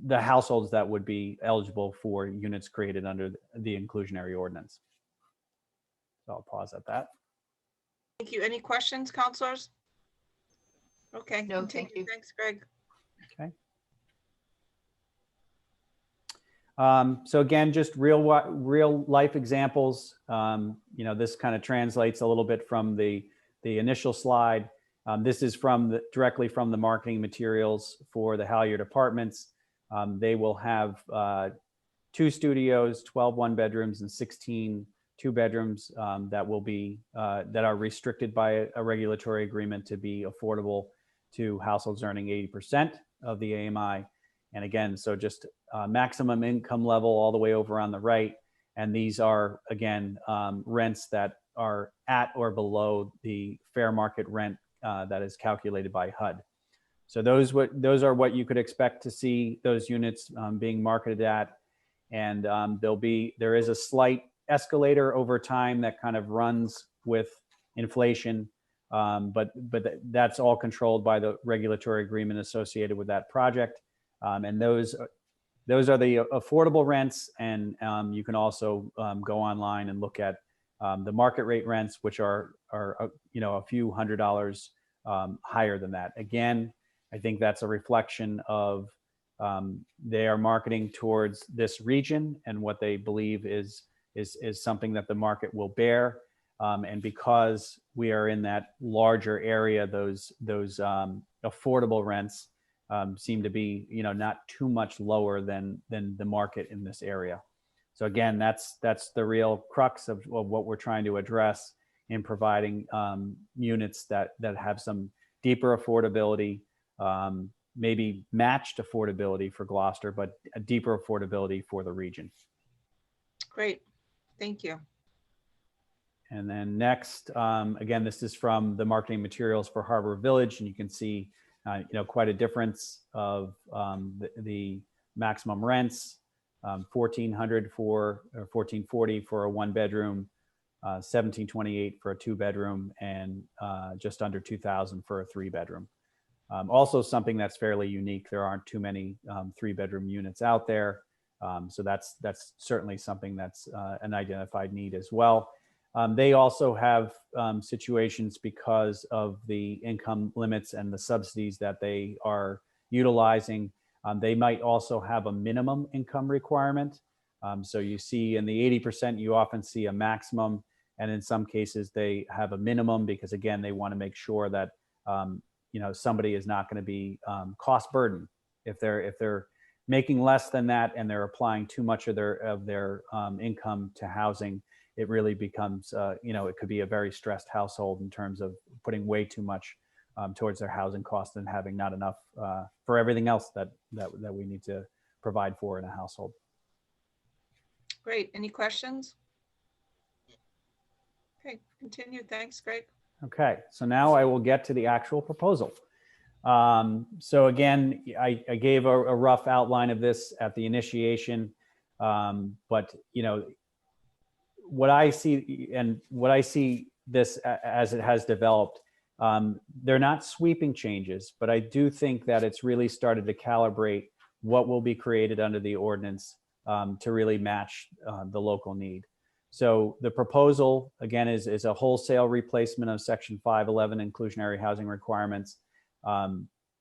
the households that would be eligible for units created under the inclusionary ordinance. So I'll pause at that. Thank you. Any questions, counselors? Okay. No, continue. thank you. Thanks, Greg. Okay. So again, just real life examples. This kind of translates a little bit from the initial slide. This is directly from the marketing materials for the Halyard Apartments. They will have 2 studios, 12 one-bedrooms, and 16 2-bedrooms that are restricted by a regulatory agreement to be affordable to households earning 80% of the AMI. And again, so just maximum income level all the way over on the right. And these are, again, rents that are at or below the fair market rent that is calculated by HUD. So those are what you could expect to see those units being marketed at. And there is a slight escalator over time that kind of runs with inflation, but that's all controlled by the regulatory agreement associated with that project. And those those are the affordable rents, and you can also go online and look at the market rate rents, which are a few $100s higher than that. Again, I think that's a reflection of they are marketing towards this region and what they believe is something that the market will bear. And because we are in that larger area, those affordable rents seem to be, not too much lower than the market in this area. So again, that's the real crux of what we're trying to address in providing units that have some deeper affordability, maybe matched affordability for Gloucester, but a deeper affordability for the region. Great, thank you. And then next, again, this is from the marketing materials for Harbor Village, and you can see, quite a difference of the maximum rents, $1,400 or $1,440 for a 1-bedroom, $1,728 for a 2-bedroom, and just under $2,000 for a 3-bedroom. Also, something that's fairly unique. There aren't too many 3-bedroom units out there, so that's certainly something that's an identified need as well. They also have situations because of the income limits and the subsidies that they are utilizing. They might also have a minimum income requirement. So you see in the 80%, you often see a maximum. And in some cases, they have a minimum because, again, they want to make sure that, somebody is not going to be cost burden. If they're making less than that and they're applying too much of their income to housing, it really becomes, it could be a very stressed household in terms of putting way too much towards their housing costs and having not enough for everything else that we need to provide for in a household. Great. Any questions? Okay, continue. Thanks, Greg. Okay, so now I will get to the actual proposal. So again, I gave a rough outline of this at the initiation, but what I see this as it has developed, they're not sweeping changes, but I do think that it's really started to calibrate what will be created under the ordinance to really match the local need. So the proposal, again, is a wholesale replacement of Section 511 inclusionary housing requirements.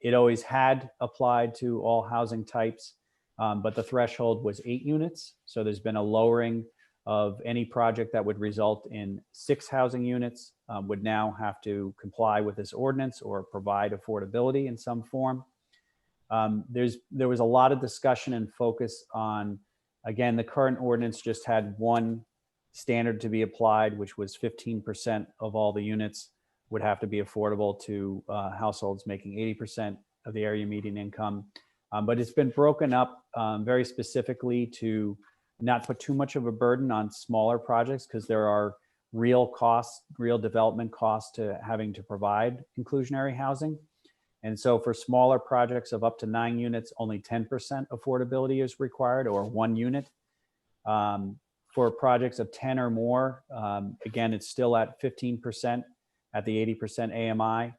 It always had applied to all housing types, but the threshold was 8 units. So there's been a lowering of any project that would result in 6 housing units would now have to comply with this ordinance or provide affordability in some form. There was a lot of discussion and focus on, again, the current ordinance just had one standard to be applied, which was 15% of all the units would have to be affordable to households making 80% of the area median income. But it's been broken up very specifically to not put too much of a burden on smaller projects, because there are real costs, real development costs to having to provide inclusionary housing. And so for smaller projects of up to 9 units, only 10% affordability is required, or 1 unit. For projects of 10 or more, again, it's still at 15% at the 80% AMI.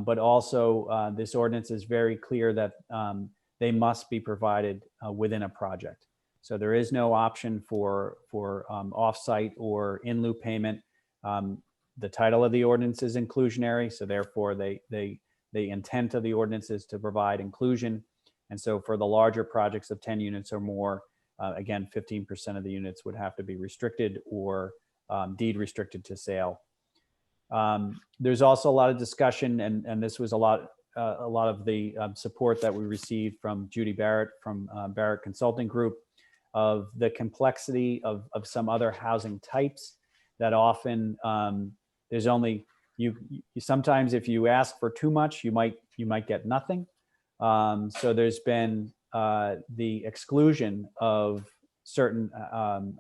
But also this ordinance is very clear that they must be provided within a project. So there is no option for offsite or in lieu payment. The title of the ordinance is inclusionary, so therefore the intent of the ordinance is to provide inclusion. And so for the larger projects of 10 units or more, again, 15% of the units would have to be restricted or deed restricted to sale. There's also a lot of discussion, and this was a lot of the support that we received from Judy Barrett from Barrett Consulting Group, of the complexity of some other housing types that often there's only you sometimes if you ask for too much, you might get nothing. So there's been the exclusion of certain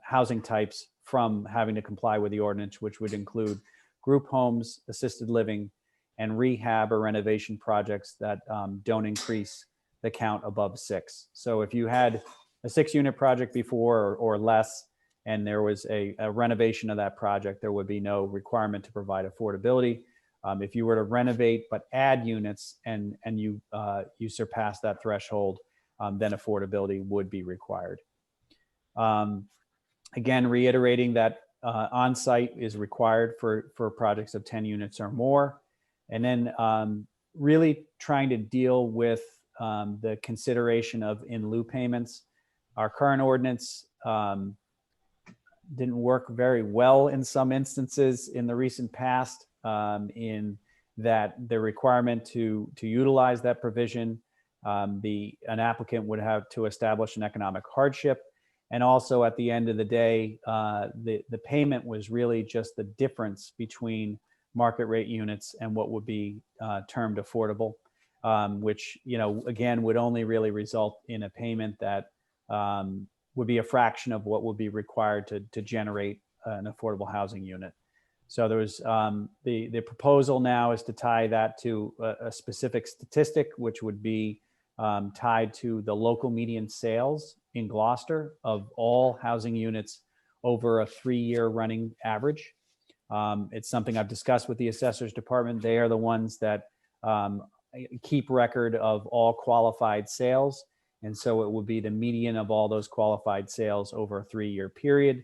housing types from having to comply with the ordinance, which would include group homes, assisted living, and rehab or renovation projects that don't increase the count above 6. So if you had a 6-unit project before or less, and there was a renovation of that project, there would be no requirement to provide affordability. If you were to renovate but add units and you surpass that threshold, then affordability would be required. Again, reiterating that on-site is required for projects of 10 units or more. And then really trying to deal with the consideration of in lieu payments. Our current ordinance didn't work very well in some instances in the recent past, in that the requirement to utilize that provision, an applicant would have to establish an economic hardship. And also at the end of the day, the payment was really just the difference between market rate units and what would be termed affordable, which, again, would only really result in a payment that would be a fraction of what would be required to generate an affordable housing unit. So there was the proposal now is to tie that to a specific statistic, which would be tied to the local median sales in Gloucester of all housing units over a 3-year running average. It's something I've discussed with the assessors department. They are the ones that keep record of all qualified sales. And so it would be the median of all those qualified sales over a 3-year period.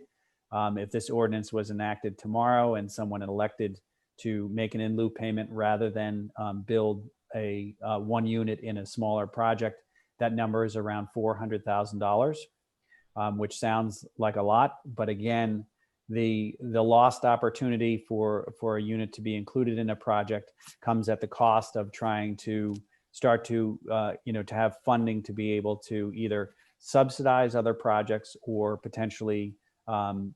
If this ordinance was enacted tomorrow and someone elected to make an in lieu payment rather than build a 1 unit in a smaller project, that number is around $400,000, which sounds like a lot. But again, the lost opportunity for a unit to be included in a project comes at the cost of trying to start to to have funding to be able to either subsidize other projects or potentially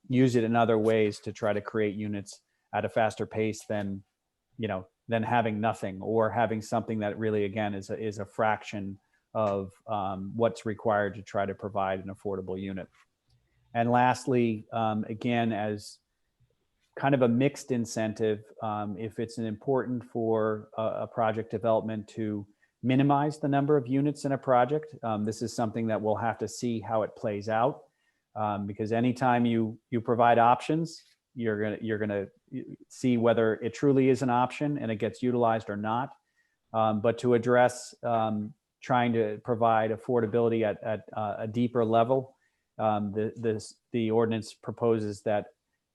use it in other ways to try to create units at a faster pace than having nothing, or having something that really, again, is a fraction of what's required to try to provide an affordable unit. And lastly, again, as kind of a mixed incentive, if it's important for a project development to minimize the number of units in a project, this is something that we'll have to see how it plays out, because anytime you provide options, you're gonna see whether it truly is an option and it gets utilized or not. But to address trying to provide affordability at a deeper level, the ordinance proposes that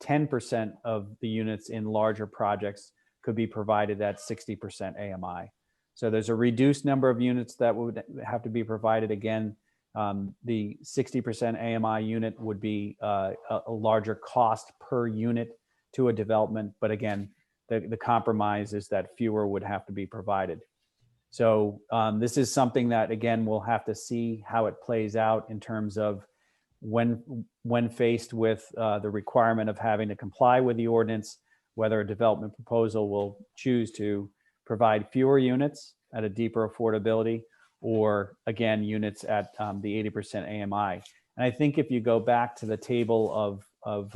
10% of the units in larger projects could be provided at 60% AMI. So there's a reduced number of units that would have to be provided. Again, the 60% AMI unit would be a larger cost per unit to a development. But again, the compromise is that fewer would have to be provided. So this is something that, again, we'll have to see how it plays out in terms of when faced with the requirement of having to comply with the ordinance, whether a development proposal will choose to provide fewer units at a deeper affordability, or again, units at the 80% AMI. And I think if you go back to the table of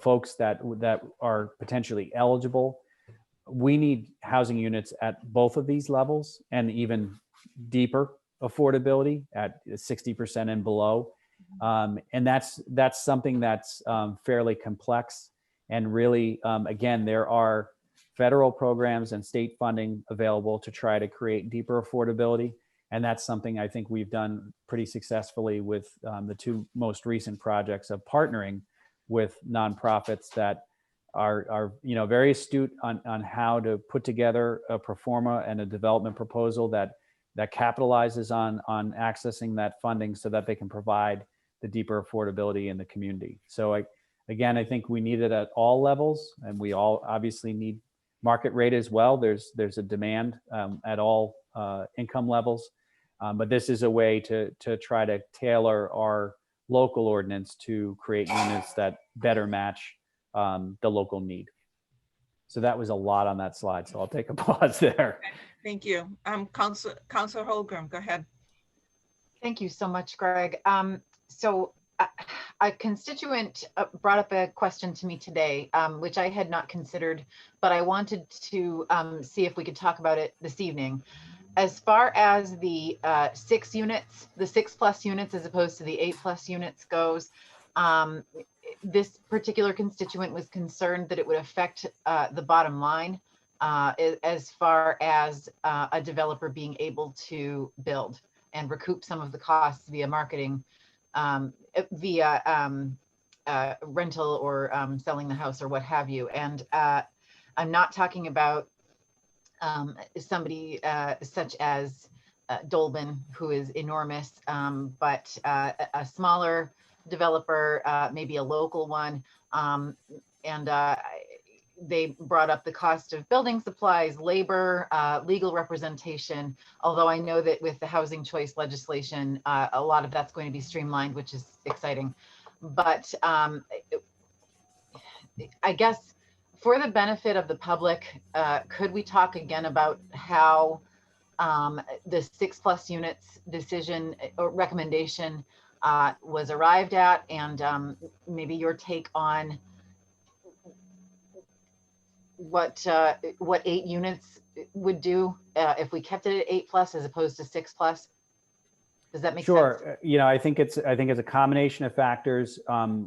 folks that are potentially eligible, we need housing units at both of these levels and even deeper affordability at 60% and below. And that's something that's fairly complex. And really, again, there are federal programs and state funding available to try to create deeper affordability. And that's something I think we've done pretty successfully with the 2 most recent projects of partnering with nonprofits that are very astute on how to put together a pro forma and a development proposal that capitalizes on accessing that funding so that they can provide the deeper affordability in the community. So again, I think we need it at all levels, and we all obviously need market rate as well. There's a demand at all income levels, but this is a way to try to tailor our local ordinance to create units that better match the local need. So that was a lot on that slide, so I'll take a pause there. Thank you. Councilor Holmgren, go ahead. Thank you so much, Greg. So a constituent brought up a question to me today, which I had not considered, but I wanted to see if we could talk about it this evening. As far as the 6 units, the 6+ units as opposed to the 8+ units goes, this particular constituent was concerned that it would affect the bottom line as far as a developer being able to build. and recoup some of the costs via marketing, via rental or selling the house or what have you. And I'm not talking about somebody such as Dolben, who is enormous, but a smaller developer, maybe a local one. And they brought up the cost of building supplies, labor, legal representation, although I know that with the housing choice legislation, a lot of that's going to be streamlined, which is exciting. But I guess for the benefit of the public, could we talk again about how the 6+ units decision or recommendation was arrived at, and maybe your take on what 8 units would do if we kept it at 8+ as opposed to 6+? Does that make sense? Sure. I think it's a combination of factors.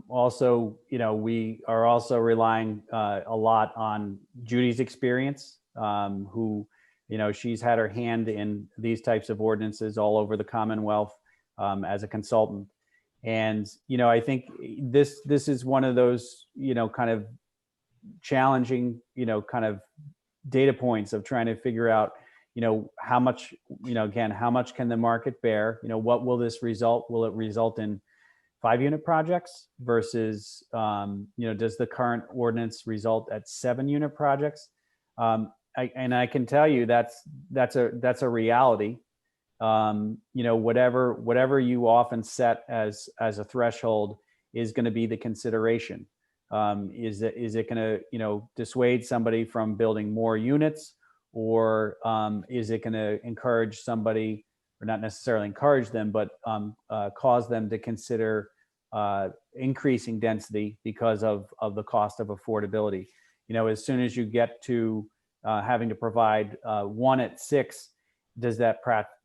Also, we are also relying a lot on Judy's experience, who, she's had her hand in these types of ordinances all over the Commonwealth as a consultant. And, I think this is one of those, kind of challenging, kind of data points of trying to figure out, how much, again, how much can the market bear? What will this result? Will it result in 5-unit projects versus, does the current ordinance result at 7-unit projects? I can tell you that's a reality. Whatever you often set as a threshold is going to be the consideration. Is it going to, dissuade somebody from building more units? Or is it going to encourage somebody, or not necessarily encourage them, but cause them to consider increasing density because of the cost of affordability? As soon as you get to having to provide 1 at 6, does that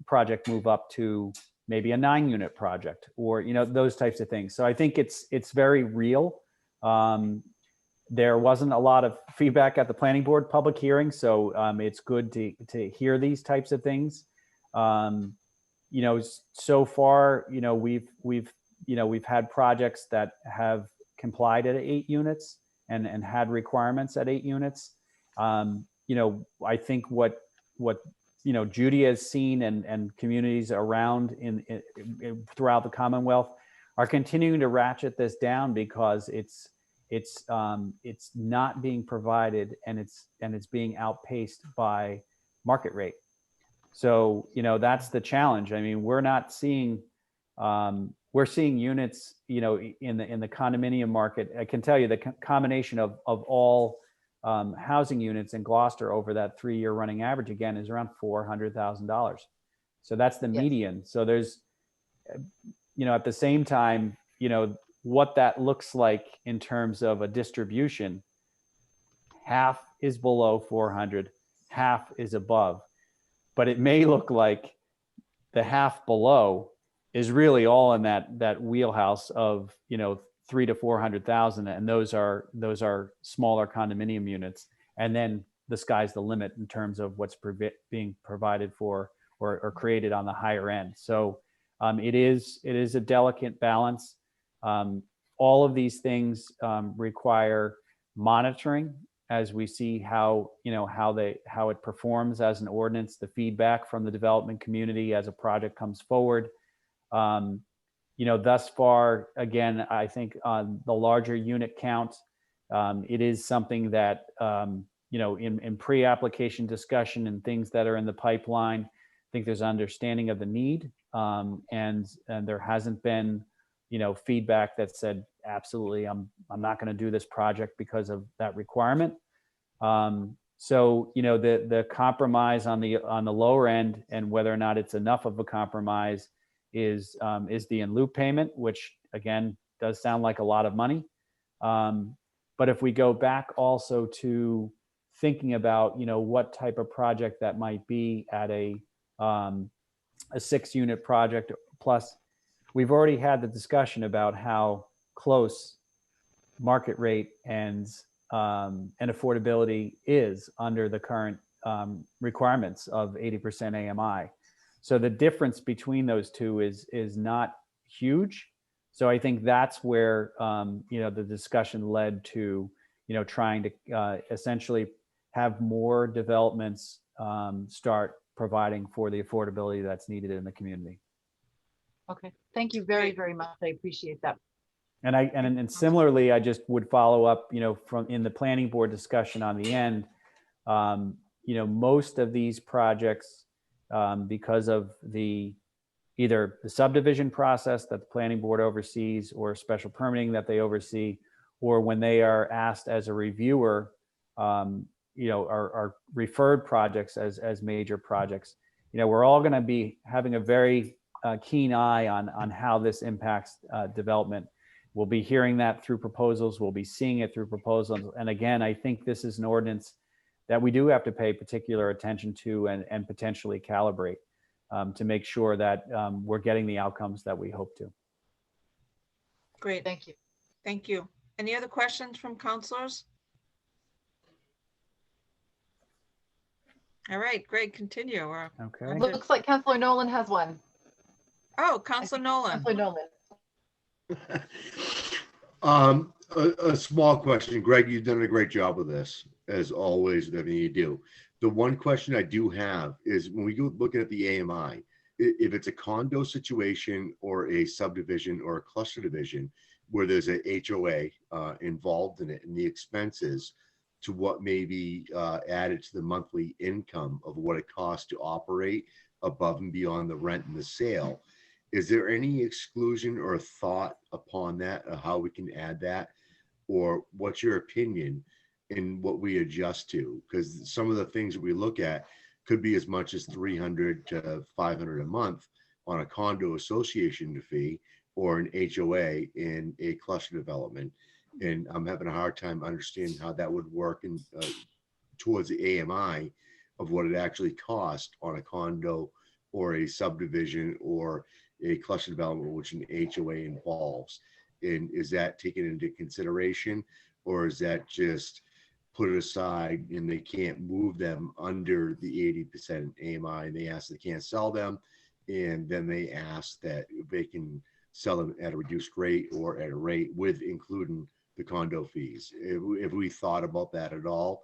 project move up to maybe a 9-unit project, or those types of things? So I think it's very real. There wasn't a lot of feedback at the planning board public hearing, so it's good to hear these types of things. So far, we've had projects that have complied at 8 units and had requirements at 8 units. I think what Judy has seen and communities around throughout the Commonwealth are continuing to ratchet this down because it's not being provided, and it's being outpaced by market rate. So that's the challenge. I mean, we're seeing units in the condominium market. I can tell you the combination of all housing units in Gloucester over that 3-year running average again is around $400,000. So that's the median. So there's at the same time, what that looks like in terms of a distribution, half is below 400, half is above. But it may look like the half below is really all in that wheelhouse of 300,000 to 400,000, and those are smaller condominium units. And then the sky's the limit in terms of what's being provided for or created on the higher end. So it is a delicate balance. All of these things require monitoring as we see how it performs as an ordinance, the feedback from the development community as a project comes forward. Thus far, again, I think on the larger unit count, it is something that, in pre-application discussion and things that are in the pipeline, I think there's understanding of the need, and there hasn't been, feedback that said, absolutely, I'm not going to do this project because of that requirement. So, the compromise on the lower end, and whether or not it's enough of a compromise, is the in lieu payment, which again does sound like a lot of money. But if we go back also to thinking about what type of project that might be at a 6-unit project plus, we've already had the discussion about how close market rate and affordability is under the current requirements of 80% AMI. So the difference between those two is not huge. So I think that's where, the discussion led to, trying to essentially have more developments start providing for the affordability that's needed in the community. Okay, thank you very, very much. I appreciate that. And similarly, I just would follow up, from in the planning board discussion on the end, most of these projects, because of either the subdivision process that the planning board oversees or special permitting that they oversee, or when they are asked as a reviewer, are referred projects as major projects. We're all going to be having a very keen eye on how this impacts development. We'll be hearing that through proposals. We'll be seeing it through proposals. And again, I think this is an ordinance that we do have to pay particular attention to and potentially calibrate to make sure that we're getting the outcomes that we hope to. Great. Thank you. Thank you. Any other questions from counselors? All right, Greg, continue. Okay. Looks like Councilor Nolan has one. Oh, Councilor Nolan. Councilor Nolan. A small question. Greg, you've done a great job with this, as always, with everything you do. The one question I do have is when we go looking at the AMI, if it's a condo situation or a subdivision or a cluster division where there's a HOA involved in it, and the expenses to what may be added to the monthly income of what it costs to operate above and beyond the rent and the sale, is there any exclusion or thought upon that, of how we can add that? Or what's your opinion in what we adjust to? Because some of the things that we look at could be as much as $300 to $500 a month on a condo association fee or an HOA in a cluster development. And I'm having a hard time understanding how that would work in towards the AMI of what it actually costs on a condo or a subdivision or a cluster development, which an HOA involves. And is that taken into consideration, or is that just put it aside and they can't move them under the 80% AMI, and they ask they can't sell them, and then they ask that they can sell them at a reduced rate or at a rate with including the condo fees? Have we thought about that at all?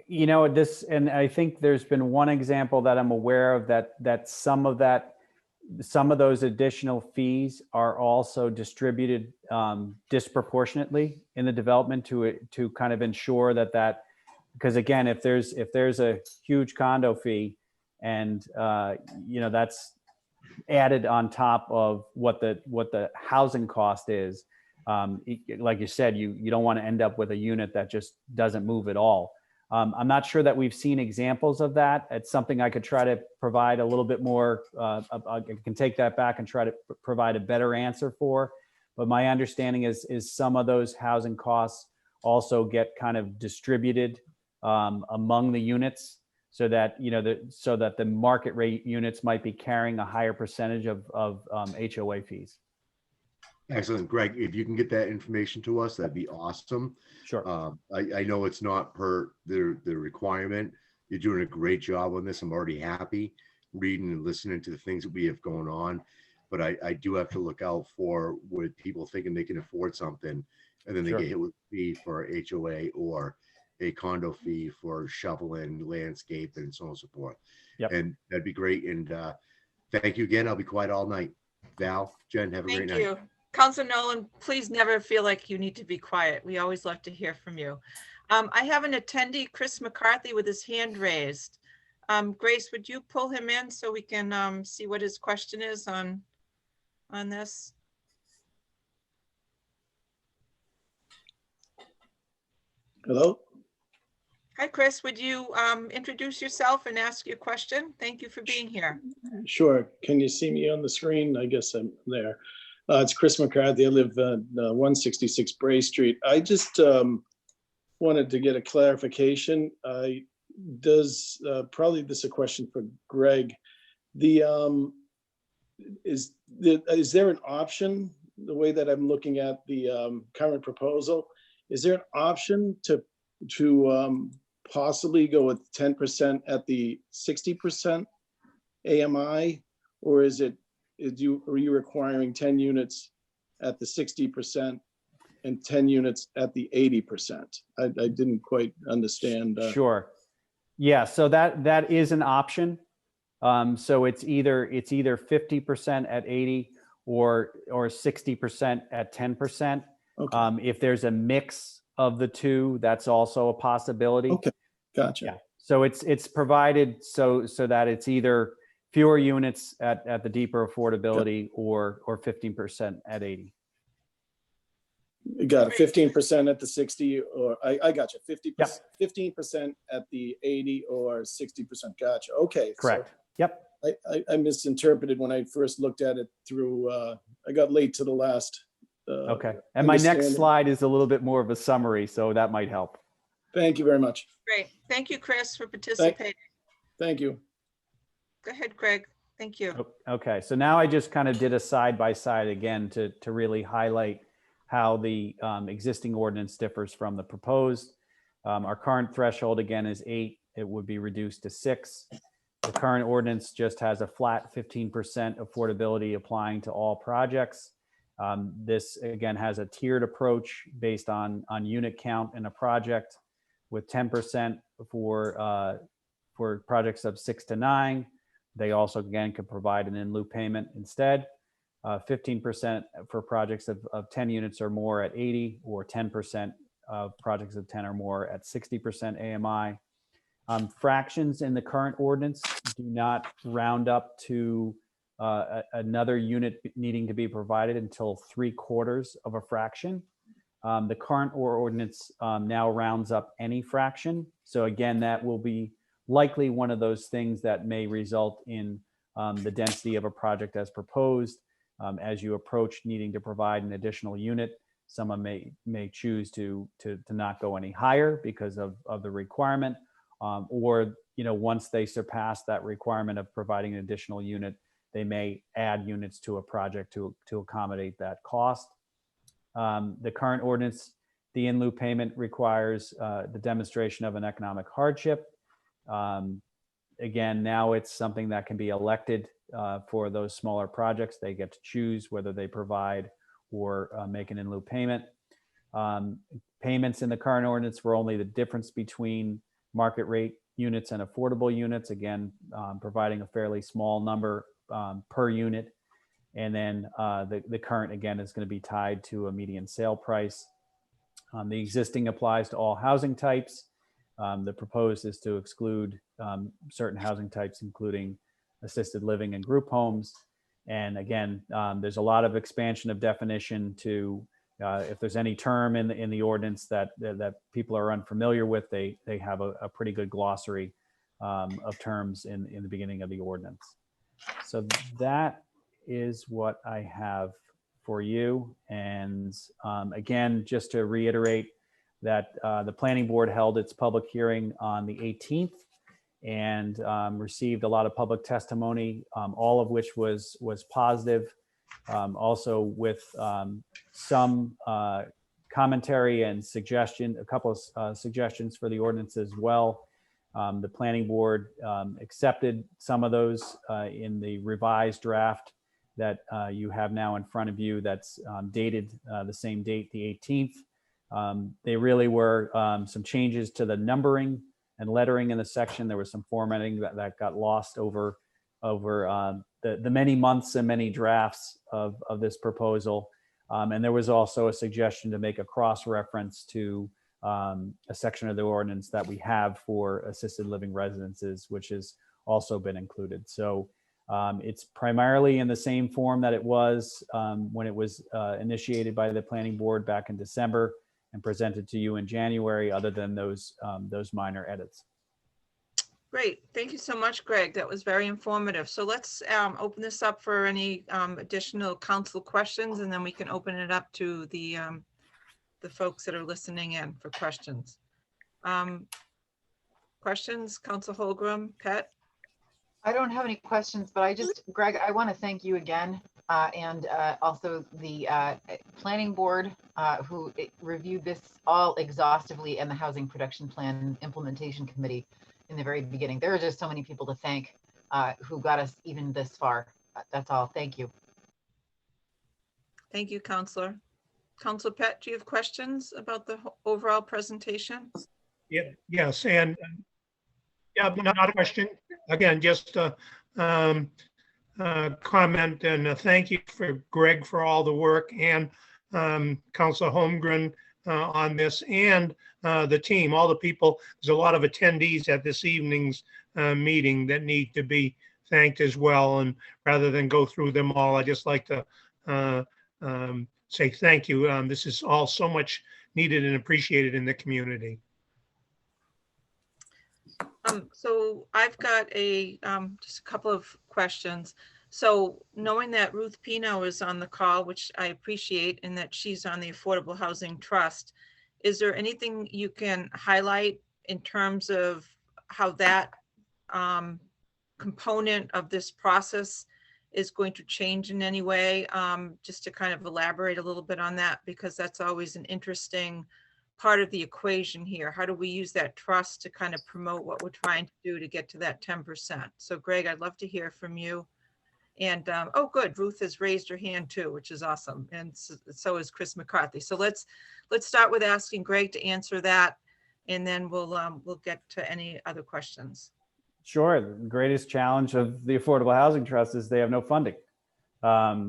This, and I think there's been one example that I'm aware of that some of those additional fees are also distributed disproportionately in the development to kind of ensure that because again, if there's a huge condo fee and that's added on top of what the housing cost is, like you said, you don't want to end up with a unit that just doesn't move at all. I'm not sure that we've seen examples of that. It's something I could try to provide a little bit more. I can take that back and try to provide a better answer for. But my understanding is some of those housing costs also get kind of distributed among the units, so that the market rate units might be carrying a higher percentage of HOA fees. Excellent, Greg. If you can get that information to us, that'd be awesome. Sure. I know it's not per the requirement. You're doing a great job on this. I'm already happy reading and listening to the things that we have going on. But I do have to look out for with people thinking they can afford something, and then they Sure. get hit with a fee for HOA or a condo fee for shoveling, landscape, and so on and so forth. Yep. And that'd be great. And thank you again. I'll be quiet all night. Val, Jen, have a great Thank night. you. Councilor Nolan, please never feel like you need to be quiet. We always love to hear from you. I have an attendee, Chris McCarthy, with his hand raised. Grace, would you pull him in so we can see what his question is on this? Hello? Hi, Chris. Would you introduce yourself and ask your question? Thank you for being here. Sure. Can you see me on the screen? I guess I'm there. It's Chris McCarthy. I live at 166 Bray Street. I just wanted to get a clarification. Probably this is a question for Greg. Is there an option, the way that I'm looking at the current proposal, is there an option to possibly go with 10% at the 60% AMI? Or are you requiring 10 units at the 60% and 10 units at the 80%? I didn't quite understand. Sure. Yeah, so that is an option. So it's either 50% at 80 or 60% at 10%. Okay, If there's a mix of the two, that's also a possibility. okay, gotcha. Yeah. So it's provided so that it's either fewer units at the deeper affordability or 15% at 80. You got it, 15% at the 60, or I got you, 50%, Yep. 15% at the 80 or 60%. Gotcha. Okay. so Correct. Yep. I misinterpreted when I first looked at it through, I got late to the last. Okay. And my next understanding. slide is a little bit more of a summary, so that might help. Thank you very much. Great. Thank you, Chris, for participating. Thank you. Go ahead, Greg. Thank you. Okay, so now I just kind of did a side by side again to really highlight how the existing ordinance differs from the proposed. Our current threshold again is 8. It would be reduced to 6. The current ordinance just has a flat 15% affordability applying to all projects. This again has a tiered approach based on unit count in a project, with 10% for projects of 6 to 9. They also again could provide an in lieu payment instead. 15% for projects of 10 units or more at 80, or 10% of projects of 10 or more at 60% AMI. Fractions in the current ordinance do not round up to another unit needing to be provided until 3/4 of a fraction. The current ordinance now rounds up any fraction. So again, that will be likely one of those things that may result in the density of a project as proposed. As you approach needing to provide an additional unit, someone may choose to not go any higher because of the requirement, or once they surpass that requirement of providing an additional unit, they may add units to a project to accommodate that cost. The current ordinance, the in lieu payment requires the demonstration of an economic hardship. Again, now it's something that can be elected for those smaller projects. They get to choose whether they provide or make an in lieu payment. Payments in the current ordinance were only the difference between market rate units and affordable units, again, providing a fairly small number per unit. And then the current, again, is going to be tied to a median sale price. The existing applies to all housing types. The proposed is to exclude certain housing types, including assisted living and group homes. And again, there's a lot of expansion of definition to, if there's any term in the ordinance that people are unfamiliar with, they have a pretty good glossary of terms in the beginning of the ordinance. So that is what I have for you. And again, just to reiterate that the planning board held its public hearing on the 18th and received a lot of public testimony, all of which was positive. Also with some commentary and suggestion, a couple of suggestions for the ordinance as well. The planning board accepted some of those in the revised draft that you have now in front of you, that's dated the same date, the 18th. They really were some changes to the numbering and lettering in the section. There was some formatting that got lost over the many months and many drafts of this proposal. And there was also a suggestion to make a cross-reference to a section of the ordinance that we have for assisted living residences, which has also been included. So it's primarily in the same form that it was when it was initiated by the planning board back in December and presented to you in January, other than those minor edits. Great. Thank you so much, Greg. That was very informative. So let's open this up for any additional council questions, and then we can open it up to the folks that are listening in for questions. Questions, Council Holgram, Pat? I don't have any questions, but Greg, I want to thank you again, and also the planning board who reviewed this all exhaustively, and the Housing Production Plan Implementation Committee in the very beginning. There are just so many people to thank who got us even this far. That's all. Thank you. Thank you, Counselor. Counselor Pett, do you have questions about the overall presentation? Yeah, yes, and yeah, not a question. Again, just a comment and a thank you for Greg for all the work and Councilor Holmgren on this and the team, all the people. There's a lot of attendees at this evening's meeting that need to be thanked as well. And rather than go through them all, I just like to say thank you. This is all so much needed and appreciated in the community. So I've got just a couple of questions. So knowing that Ruth Pino is on the call, which I appreciate, and that she's on the Affordable Housing Trust, is there anything you can highlight in terms of how that component of this process is going to change in any way? Just to kind of elaborate a little bit on that, because that's always an interesting part of the equation here. How do we use that trust to kind of promote what we're trying to do to get to that 10%? So Greg, I'd love to hear from you. And oh, good, Ruth has raised her hand too, which is awesome. And so is Chris McCarthy. So let's start with asking Greg to answer that, and then we'll get to any other questions. Sure. The greatest challenge of the Affordable Housing Trust is they have no funding.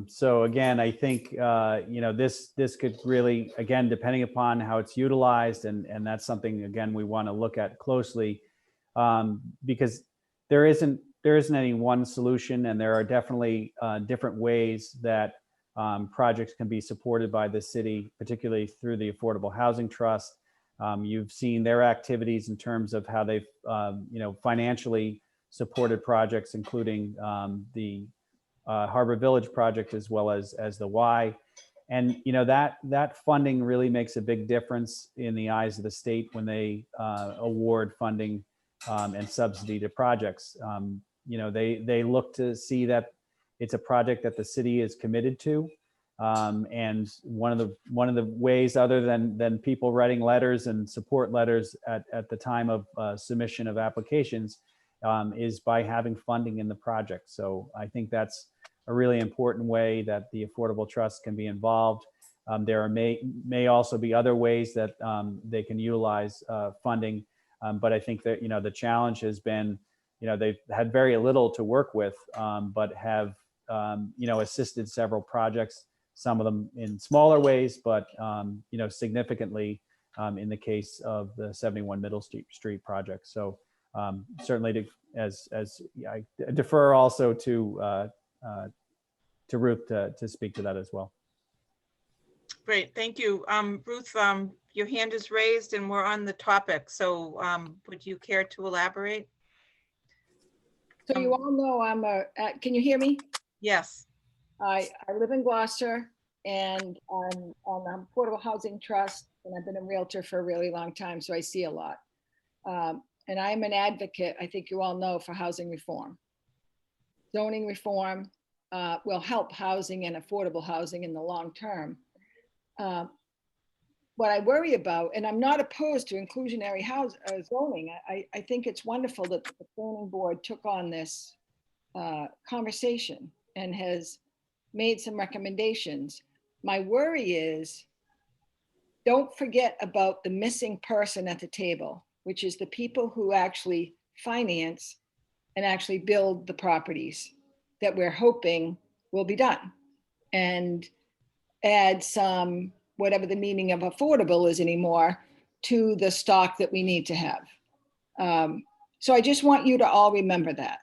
So again, I think, this could really, again, depending upon how it's utilized, and that's something, again, we want to look at closely, because there isn't any one solution, and there are definitely different ways that projects can be supported by the city, particularly through the Affordable Housing Trust. You've seen their activities in terms of how they've, financially supported projects, including the Harbor Village project, as well as the Y. And that funding really makes a big difference in the eyes of the state when they award funding and subsidy to projects. They look to see that it's a project that the city is committed to. And one of the ways, other than people writing letters and support letters at the time of submission of applications, is by having funding in the project. So I think that's a really important way that the Affordable Trust can be involved. There may also be other ways that they can utilize funding, but I think that the challenge has been, they've had very little to work with, but have assisted several projects, some of them in smaller ways, but significantly in the case of the 71 Middle Street project. So certainly, as I defer also to Ruth to speak to that as well. Great, thank you. Ruth, your hand is raised and we're on the topic. So would you care to elaborate? So you all know can you hear me? Yes. I live in Gloucester, and I'm on the Affordable Housing Trust, and I've been a realtor for a really long time, so I see a lot. And I'm an advocate, I think you all know, for housing reform. Zoning reform will help housing and affordable housing in the long term. What I worry about, and I'm not opposed to inclusionary zoning, I think it's wonderful that the planning board took on this conversation and has made some recommendations. My worry is, don't forget about the missing person at the table, which is the people who actually finance and actually build the properties that we're hoping will be done, and add some, whatever the meaning of affordable is anymore, to the stock that we need to have. So I just want you to all remember that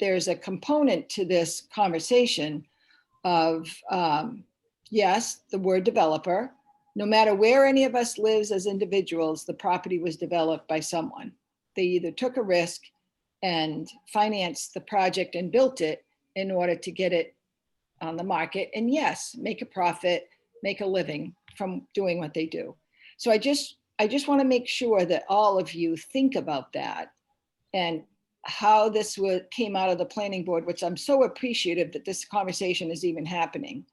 there's a component to this conversation of, yes, the word developer. No matter where any of us lives as individuals, the property was developed by someone. They either took a risk and financed the project and built it in order to get it on the market, and yes, make a profit, make a living from doing what they do. So I just want to make sure that all of you think about that, and how this came out of the planning board, which I'm so appreciative that this conversation is even happening.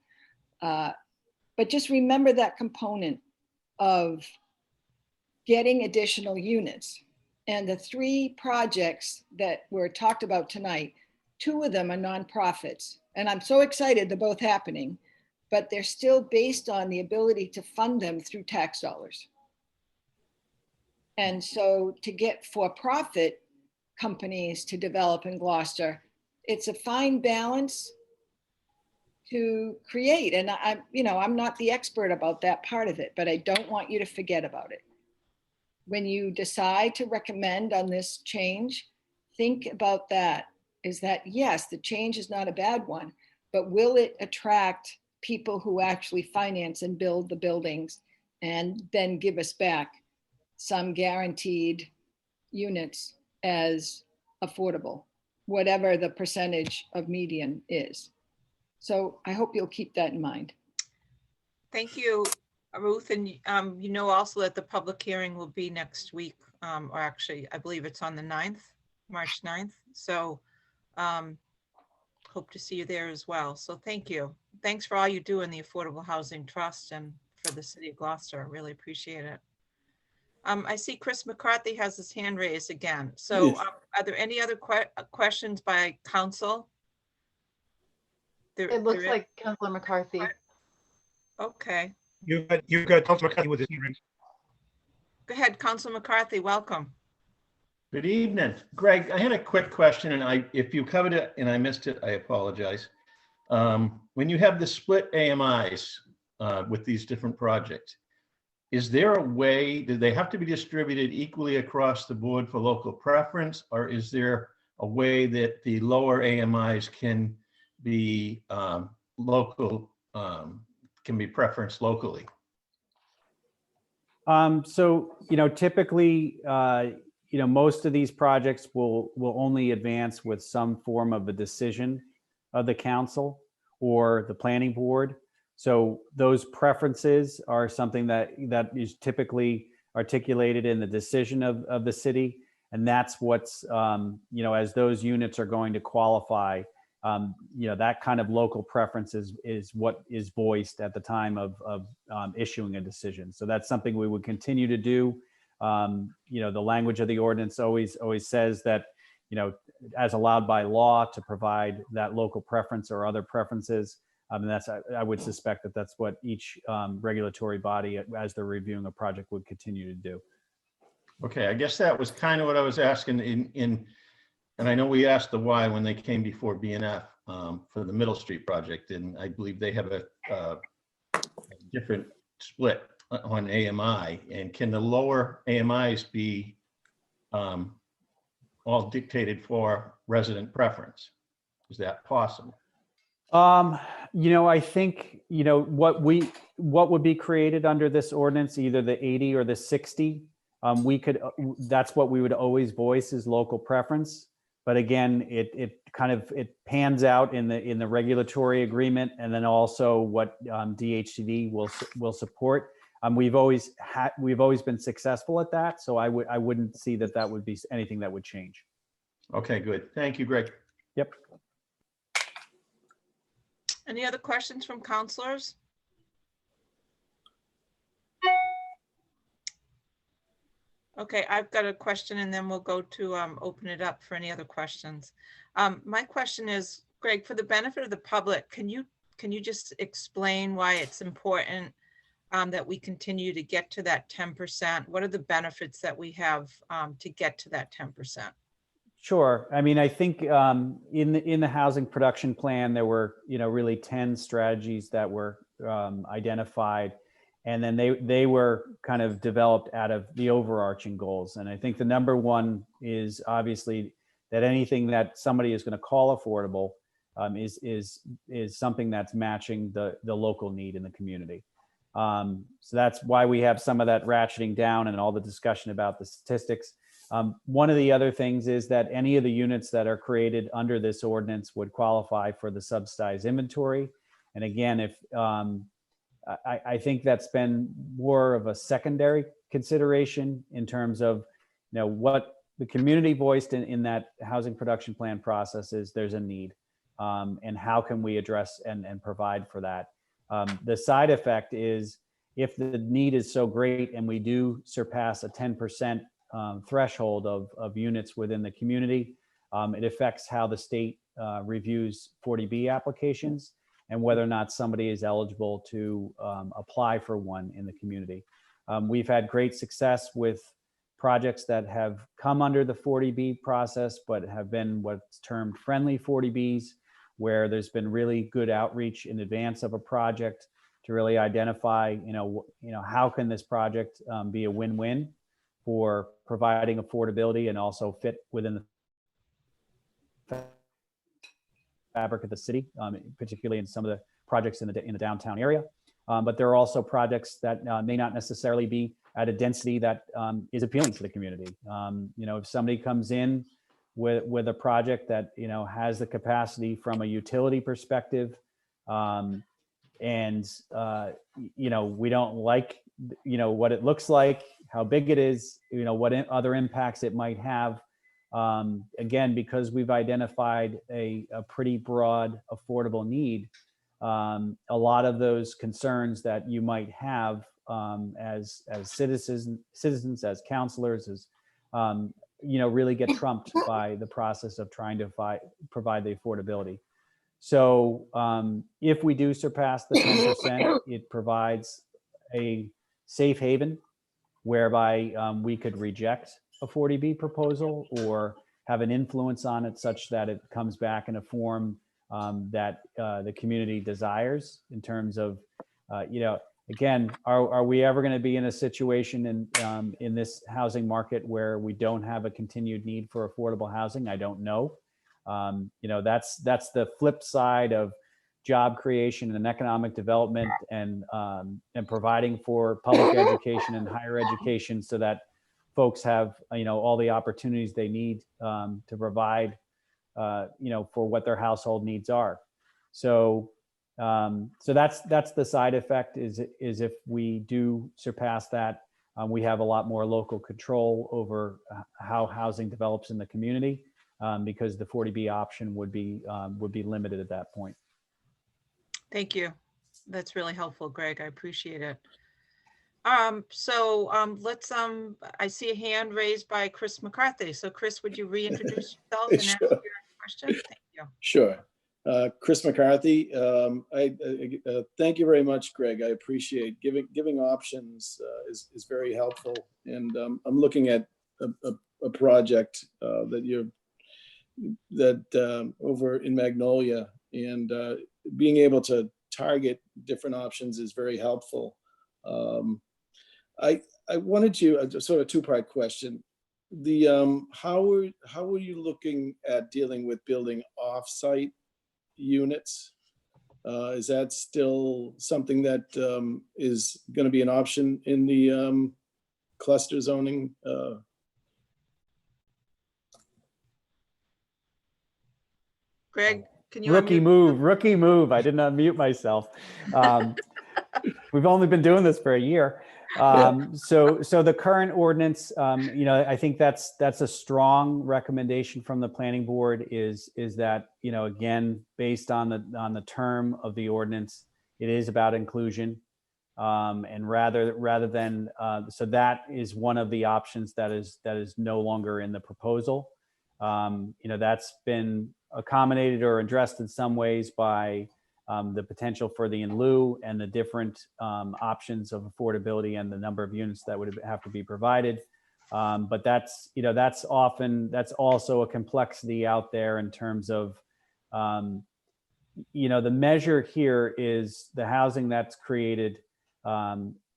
But just remember that component of getting additional units. And the 3 projects that were talked about tonight, 2 of them are nonprofits. And I'm so excited they're both happening, but they're still based on the ability to fund them through tax dollars. And so to get for-profit companies to develop in Gloucester, it's a fine balance to create. And I'm not the expert about that part of it, but I don't want you to forget about it. When you decide to recommend on this change, think about that. Is that, yes, the change is not a bad one, but will it attract people who actually finance and build the buildings and then give us back some guaranteed units as affordable, whatever the percentage of median is. So I hope you'll keep that in mind. Thank you, Ruth. And you know also that the public hearing will be next week, or actually, I believe it's on the 9th, March 9th. So hope to see you there as well. So thank you. Thanks for all you do in the Affordable Housing Trust and for the City of Gloucester. I really appreciate it. I see Chris McCarthy has his hand raised again. So Yes. are there any other questions by council? It looks like Councilor McCarthy. Okay, You've got Councilor McCarthy with his hand raised. go ahead, Councilor McCarthy, welcome. Good evening. Greg, I had a quick question, and if you covered it and I missed it, I apologize. When you have the split AMIs with these different projects, is there a way, do they have to be distributed equally across the board for local preference, or is there a way that the lower AMIs can be local, can be preferenced locally? So, typically, most of these projects will only advance with some form of a decision of the council or the planning board. So those preferences are something that is typically articulated in the decision of the city. And that's what's, as those units are going to qualify, that kind of local preference is what is voiced at the time of issuing a decision. So that's something we would continue to do. The language of the ordinance always says that, as allowed by law to provide that local preference or other preferences. And I would suspect that that's what each regulatory body, as they're reviewing a project, would continue to do. Okay, I guess that was kind of what I was asking and I know we asked the why when they came before BNF for the Middle Street project, and I believe they have a different split on AMI. And can the lower AMIs be all dictated for resident preference? Is that possible? I think, what would be created under this ordinance, either the 80 or the 60, that's what we would always voice as local preference. But again, it pans out in the regulatory agreement, and then also what DHCD will support. We've always been successful at that, so I wouldn't see that would be anything that would change. Okay, good. Thank you, Greg. Yep. Any other questions from counselors? Okay, I've got a question and then we'll go to open it up for any other questions. My question is, Greg, for the benefit of the public, can you just explain why it's important that we continue to get to that 10%? What are the benefits that we have to get to that 10%? Sure. I mean, I think in the housing production plan, there were, really 10 strategies that were identified, and then they were kind of developed out of the overarching goals. And I think the number one is obviously that anything that somebody is going to call affordable is something that's matching the local need in the community. So that's why we have some of that ratcheting down and all the discussion about the statistics. One of the other things is that any of the units that are created under this ordinance would qualify for the subsidized inventory. And again, if I think that's been more of a secondary consideration in terms of, what the community voiced in that housing production plan process is there's a need, and how can we address and provide for that. The side effect is if the need is so great and we do surpass a 10% threshold of units within the community. It affects how the state reviews 40B applications and whether or not somebody is eligible to apply for one in the community. We've had great success with projects that have come under the 40B process, but have been what's termed friendly 40Bs, where there's been really good outreach in advance of a project to really identify, how can this project be a win-win for providing affordability and also fit within the fabric of the city, particularly in some of the projects in the downtown area. But there are also projects that may not necessarily be at a density that is appealing to the community. If somebody comes in with a project that has the capacity from a utility perspective, and we don't like what it looks like, how big it is, what other impacts it might have. Again, because we've identified a pretty broad affordable need, a lot of those concerns that you might have as citizens, as counselors, as really get trumped by the process of trying to provide the affordability. So if we do surpass the 10%, it provides a safe haven whereby we could reject a 40B proposal or have an influence on it such that it comes back in a form that the community desires in terms of, again, are we ever going to be in a situation in this housing market where we don't have a continued need for affordable housing? I don't know. That's the flip side of job creation and economic development and providing for public education and higher education so that folks have, all the opportunities they need to provide, for what their household needs are. So that's the side effect is if we do surpass that, we have a lot more local control over how housing develops in the community because the 40B option would be limited at that point. Thank you. That's really helpful, Greg. I appreciate it. Let's, I see a hand raised by Chris McCarthy. So Chris, would you reintroduce yourself and ask your question? Thank you. Sure. Chris McCarthy. Thank you very much, Greg. I appreciate giving options is very helpful. And I'm looking at a project that over in Magnolia, and being able to target different options is very helpful. I wanted to sort of two-part question. How are you looking at dealing with building off-site units? Is that still something that is going to be an option in the cluster zoning? Greg, can you Rookie move. I did not mute myself. We've only been doing this for a year. So the current ordinance, I think that's a strong recommendation from the planning board is that, again, based on the term of the ordinance, it is about inclusion. And rather than, so that is one of the options that is no longer in the proposal. That's been accommodated or addressed in some ways by the potential for the in lieu and the different options of affordability and the number of units that would have to be provided. But that's also a complexity out there in terms of, the measure here is the housing that's created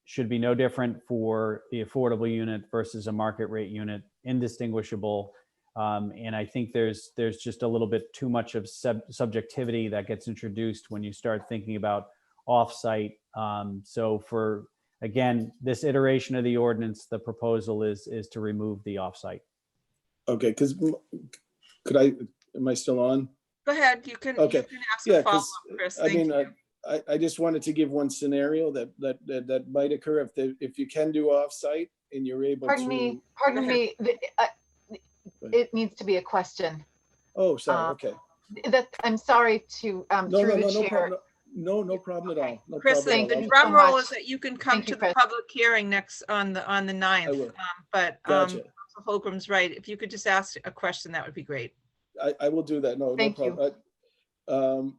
should be no different for the affordable unit versus a market rate unit, indistinguishable. And I think there's just a little bit too much of subjectivity that gets introduced when you start thinking about offsite. So for, again, this iteration of the ordinance, the proposal is to remove the offsite. Okay, because am I still on? Go ahead. You can, okay. You can ask a follow-up, Chris. I mean, I just wanted to give one scenario that might occur if you can do offsite and you're able Pardon me. It needs to be a question. Oh, sorry. Okay. I'm sorry to through the chair. No problem at all. No Chris, problem the drum roll is that you can come to the public hearing next on the 9th. Gotcha. Council Holgram's right. If you could just ask a question, that would be great. I will do that. No Thank you. problem.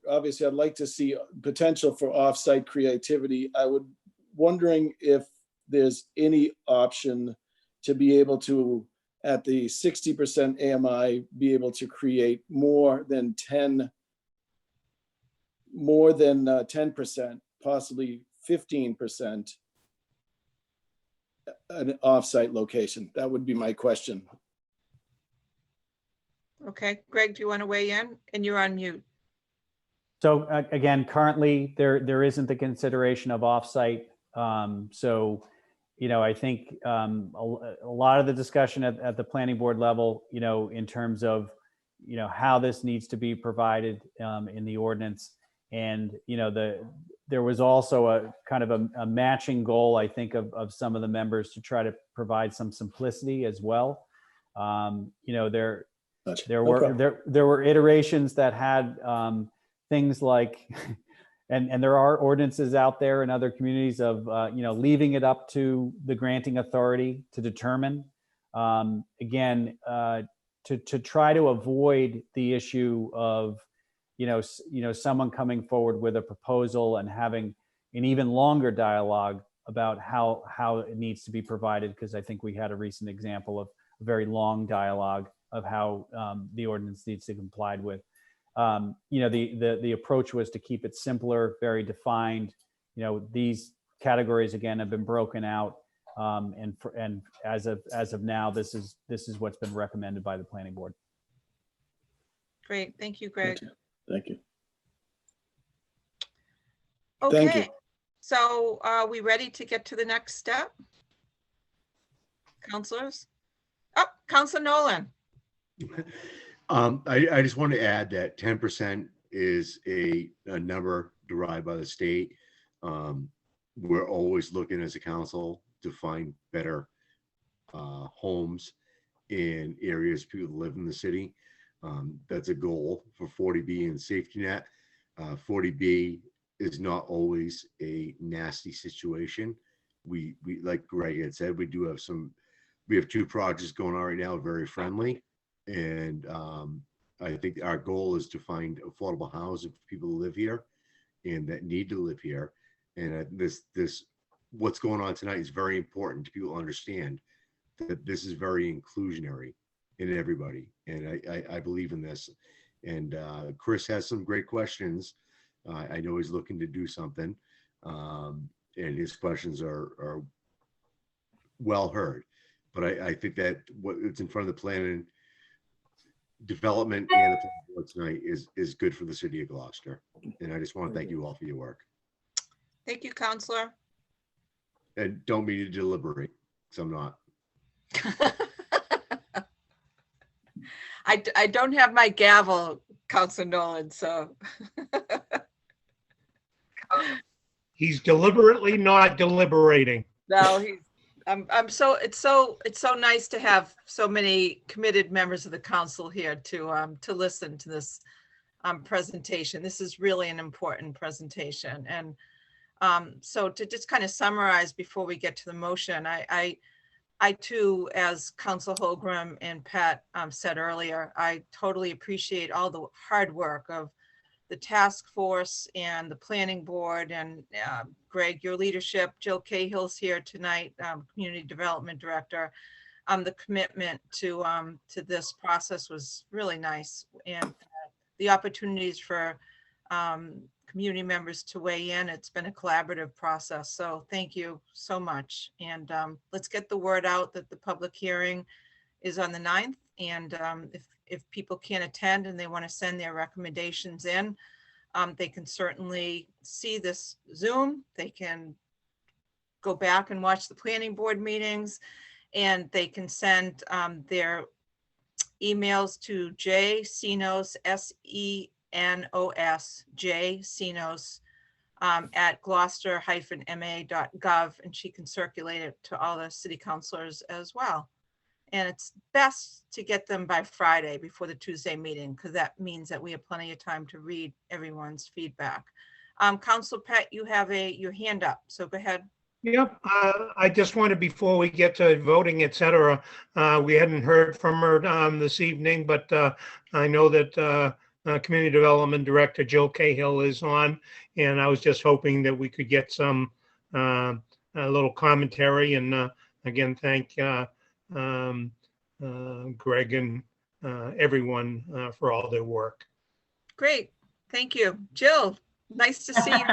Obviously, I'd like to see potential for off-site creativity. I would wondering if there's any option to be able to, at the 60% AMI, be able to create more than 10%, possibly 15%, an off-site location. That would be my question. Okay, Greg, do you want to weigh in? And you're on mute. So again, currently there isn't the consideration of offsite. So, you know, I think a lot of the discussion at the planning board level, you know, in terms of, you know, how this needs to be provided in the ordinance. And, you know, there was also a kind of a matching goal, I think, of some of the members to try to provide some simplicity as well. You know, there were iterations that had things like, and there are ordinances out there in other communities of, you know, leaving it up to the granting authority to determine. Again, to try to avoid the issue of, you know, someone coming forward with a proposal and having an even longer dialogue about how it needs to be provided, because I think we had a recent example of a very long dialogue of how the ordinance needs to be complied with. You know, the approach was to keep it simpler, very defined. You know, these categories again have been broken out, and as of now, this is what's been recommended by the planning board. Great, thank you, Greg. Thank you. Okay, Thank you. so are we ready to get to the next step? Counselors? Oh, Counselor Nolan. I just want to add that 10% is a number derived by the state. We're always looking as a council to find better homes in areas people live in the city. That's a goal for 40B and safety net. 40B is not always a nasty situation. We like Greg had said, we have 2 projects going on right now, very friendly. And I think our goal is to find affordable housing for people who live here and that need to live here. And what's going on tonight is very important to people understand that this is very inclusionary in everybody. And I believe in this. And Chris has some great questions. I know he's looking to do something. And his questions are well heard. But I think that what it's in front of the planning development and the planning board tonight is good for the city of Gloucester. And I just want to thank you all for your work. Thank you, Counselor. And don't mean to deliberate, because I'm not. I don't have my gavel, Counselor Nolan, so. He's deliberately not deliberating. No, it's so nice to have so many committed members of the council here to listen to this presentation. This is really an important presentation. And so to just kind of summarize before we get to the motion, I too, as Council Holgram and Pat said earlier, I totally appreciate all the hard work of the task force and the planning board and Greg, your leadership. Jill Cahill's here tonight, Community Development Director. The commitment to this process was really nice, and the opportunities for community members to weigh in. It's been a collaborative process, so thank you so much. And let's get the word out that the public hearing is on the 9th, and if people can't attend and they want to send their recommendations in, they can certainly see this Zoom. They can go back and watch the planning board meetings, and they can send their emails to jsenos, SENOS, jsenos at gloucester-ma.gov, and she can circulate it to all the city councilors as well. And it's best to get them by Friday before the Tuesday meeting, because that means that we have plenty of time to read everyone's feedback. Councilor Pett, you have your hand up, so go ahead. Yep, I just wanted, before we get to voting, et cetera, we hadn't heard from her this evening, but I know that Community Development Director Jill Cahill is on, and I was just hoping that we could get some a little commentary, and again, thank Greg and everyone for all their work. Great, thank you. Jill, nice to see you.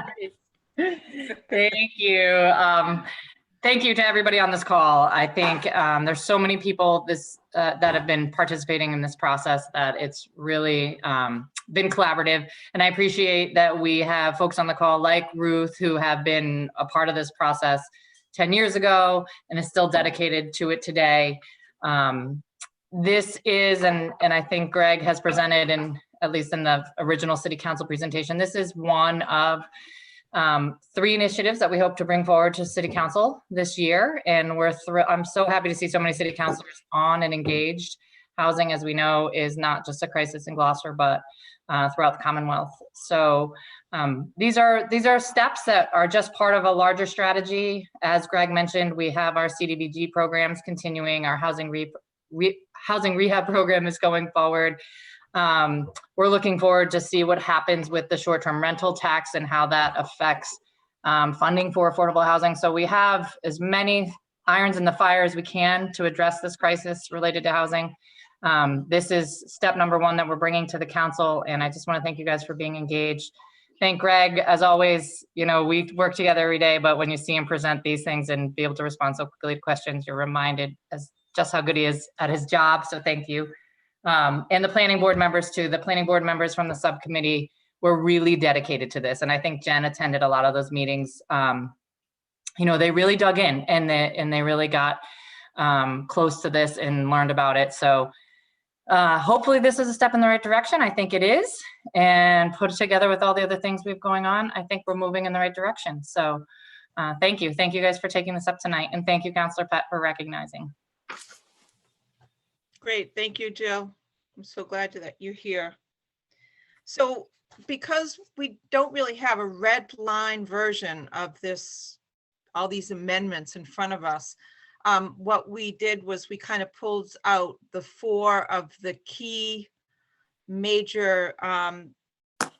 Thank you. Thank you to everybody on this call. I think there's so many people that have been participating in this process that it's really been collaborative. And I appreciate that we have folks on the call like Ruth, who have been a part of this process 10 years ago and is still dedicated to it today. This is, and I think Greg has presented, and at least in the original City Council presentation, this is one of 3 initiatives that we hope to bring forward to City Council this year. And I'm so happy to see so many City Councilors on and engaged. Housing, as we know, is not just a crisis in Gloucester, but throughout the Commonwealth. So these are steps that are just part of a larger strategy. As Greg mentioned, we have our CDBG programs continuing. Our housing rehab program is going forward. We're looking forward to see what happens with the short-term rental tax and how that affects funding for affordable housing. So we have as many irons in the fire as we can to address this crisis related to housing. This is step number 1 that we're bringing to the council, and I just want to thank you guys for being engaged. Thank Greg, as always. You know, we work together every day, but when you see him present these things and be able to respond so quickly to questions, you're reminded as just how good he is at his job. So thank you. And the planning board members too. The planning board members from the subcommittee were really dedicated to this. And I think Jen attended a lot of those meetings. You know, they really dug in and they really got close to this and learned about it. So hopefully this is a step in the right direction. I think it is. And put it together with all the other things we have going on, I think we're moving in the right direction. So thank you. Thank you guys for taking this up tonight. And thank you, Councilor Pett, for recognizing. Great, thank you, Jill. I'm so glad that you're here. So because we don't really have a red line version of this, all these amendments in front of us, what we did was we kind of pulled out the 4 of the key major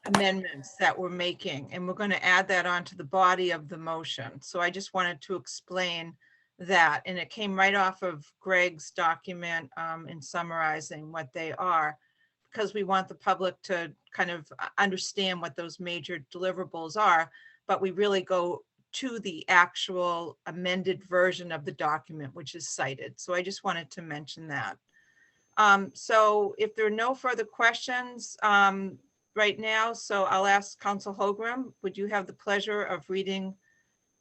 amendments that we're making, and we're going to add that onto the body of the motion. So I just wanted to explain that, and it came right off of Greg's document in summarizing what they are, because we want the public to kind of understand what those major deliverables are, but we really go to the actual amended version of the document, which is cited. So I just wanted to mention that. So if there are no further questions right now, so I'll ask Council Holgram, would you have the pleasure of reading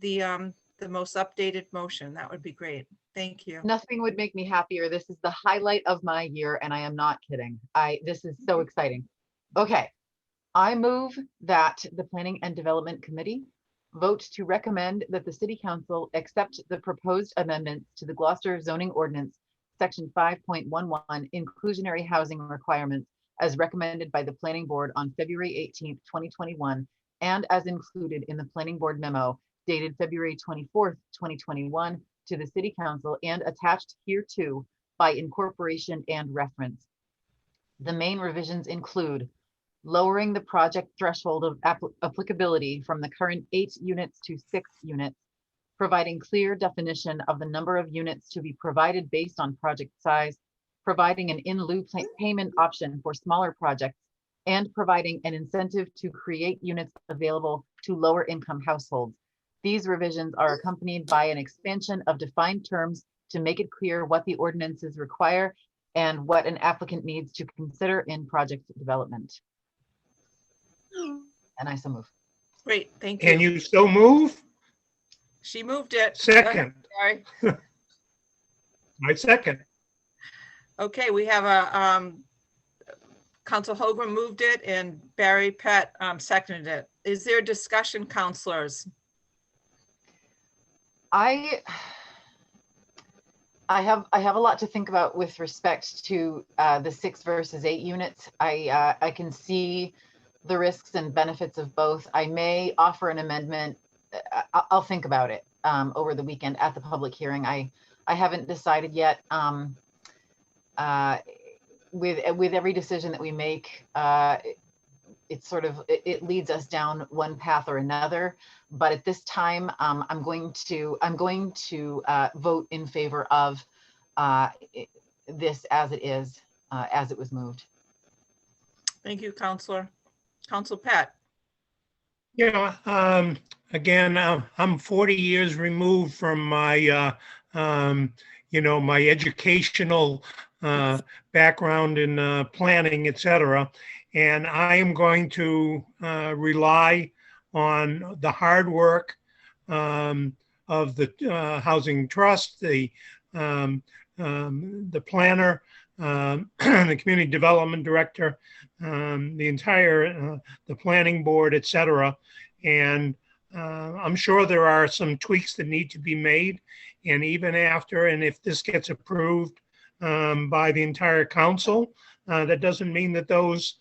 the most updated motion? That would be great. Thank you. Nothing would make me happier. This is the highlight of my year, and I am not kidding. This is so exciting. Okay, I move that the Planning and Development Committee vote to recommend that the City Council accept the proposed amendments to the Gloucester Zoning Ordinance, Section 5.11, inclusionary housing requirements, as recommended by the Planning Board on February 18th, 2021, and as included in the Planning Board memo dated February 24th, 2021, to the City Council and attached hereto by incorporation and reference. The main revisions include lowering the project threshold of applicability from the current 8 units to 6 units, providing clear definition of the number of units to be provided based on project size, providing an in lieu payment option for smaller projects, and providing an incentive to create units available to lower income households. These revisions are accompanied by an expansion of defined terms to make it clear what the ordinances require and what an applicant needs to consider in project development. And I so move. Great, thank you. And you so move? She moved it. Second. Sorry. I second. Okay, we have a Council Holgram moved it and Barry Pett seconded it. Is there discussion, councilors? I have a lot to think about with respect to the 6 versus 8 units. I can see the risks and benefits of both. I may offer an amendment I'll think about it over the weekend at the public hearing. I haven't decided yet. With every decision that we make, it's sort of, it leads us down one path or another. But at this time, I'm going to vote in favor of this as it is, as it was moved. Thank you, Counselor. Counselor Pat. Yeah, again, I'm 40 years removed from my, my educational background in planning, et cetera. And I am going to rely on the hard work of the Housing Trust, the planner, the community development director, the entire the planning board, et cetera. And I'm sure there are some tweaks that need to be made. And even after, and if this gets approved by the entire council, that doesn't mean that those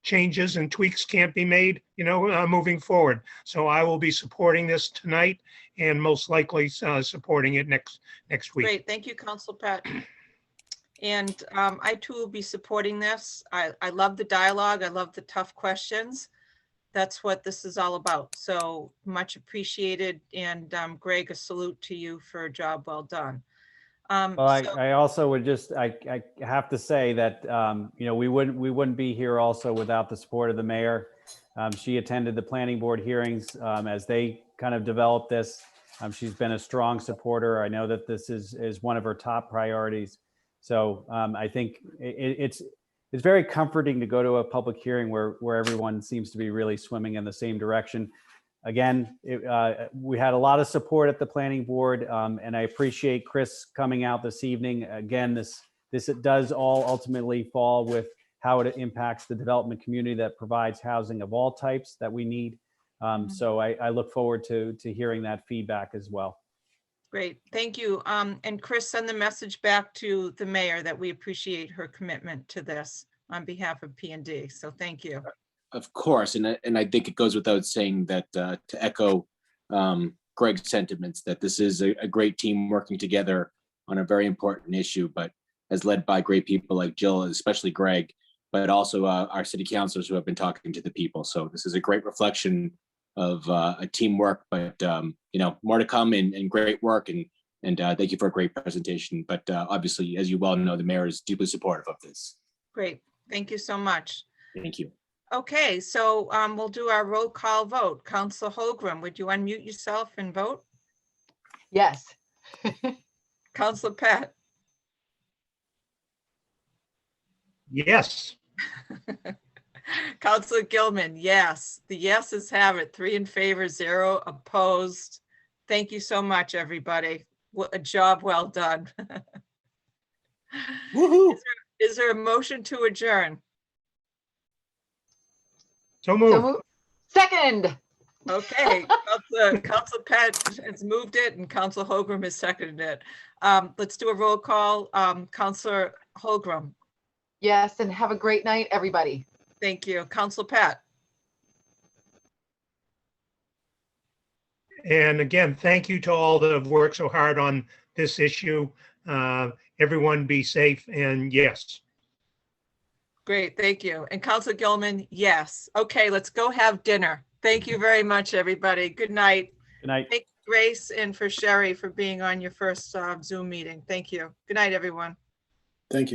changes and tweaks can't be made, moving forward. So I will be supporting this tonight and most likely supporting it next week. Great, thank you, Counselor Pat. And I too will be supporting this. I love the dialogue. I love the tough questions. That's what this is all about. So much appreciated. And Greg, a salute to you for a job well done. Well, I also would just, I have to say that, we wouldn't be here also without the support of the mayor. She attended the planning board hearings as they kind of developed this. She's been a strong supporter. I know that this is one of her top priorities. So I think it's very comforting to go to a public hearing where everyone seems to be really swimming in the same direction. Again, we had a lot of support at the planning board, and I appreciate Chris coming out this evening. Again, this does all ultimately fall with how it impacts the development community that provides housing of all types that we need. So I look forward to hearing that feedback as well. Great, thank you. And Chris, send the message back to the mayor that we appreciate her commitment to this on behalf of P&D. So thank you. Of course, and I think it goes without saying that to echo Greg's sentiments, that this is a great team working together on a very important issue, but as led by great people like Jill, especially Greg, but also our city councilors who have been talking to the people. So this is a great reflection of a teamwork, but more to come and great work, and thank you for a great presentation. But obviously, as you well know, the mayor is deeply supportive of this. Great, thank you so much. Thank you. Okay, so we'll do our roll call vote. Councilor Holgram, would you unmute yourself and vote? Yes. Councilor Pat? Yes. Councilor Gilman, yes. The yeses have it. 3 in favor, 0 opposed. Thank you so much, everybody. A job well done. Woohoo! Is there a motion to adjourn? So moved. Second. Okay, Councilor Pat has moved it and Councilor Holgram has seconded it. Let's do a roll call. Councilor Holgram. Yes, and have a great night, everybody. Thank you. Councilor Pat. And again, thank you to all that have worked so hard on this issue. Everyone be safe, and yes. Great, thank you. And Councilor Gilman, yes. Okay, let's go have dinner. Thank you very much, everybody. Good night. Good night. Thank you, Grace, and for Sherry for being on your first Zoom meeting. Thank you. Good night, everyone. Thank you.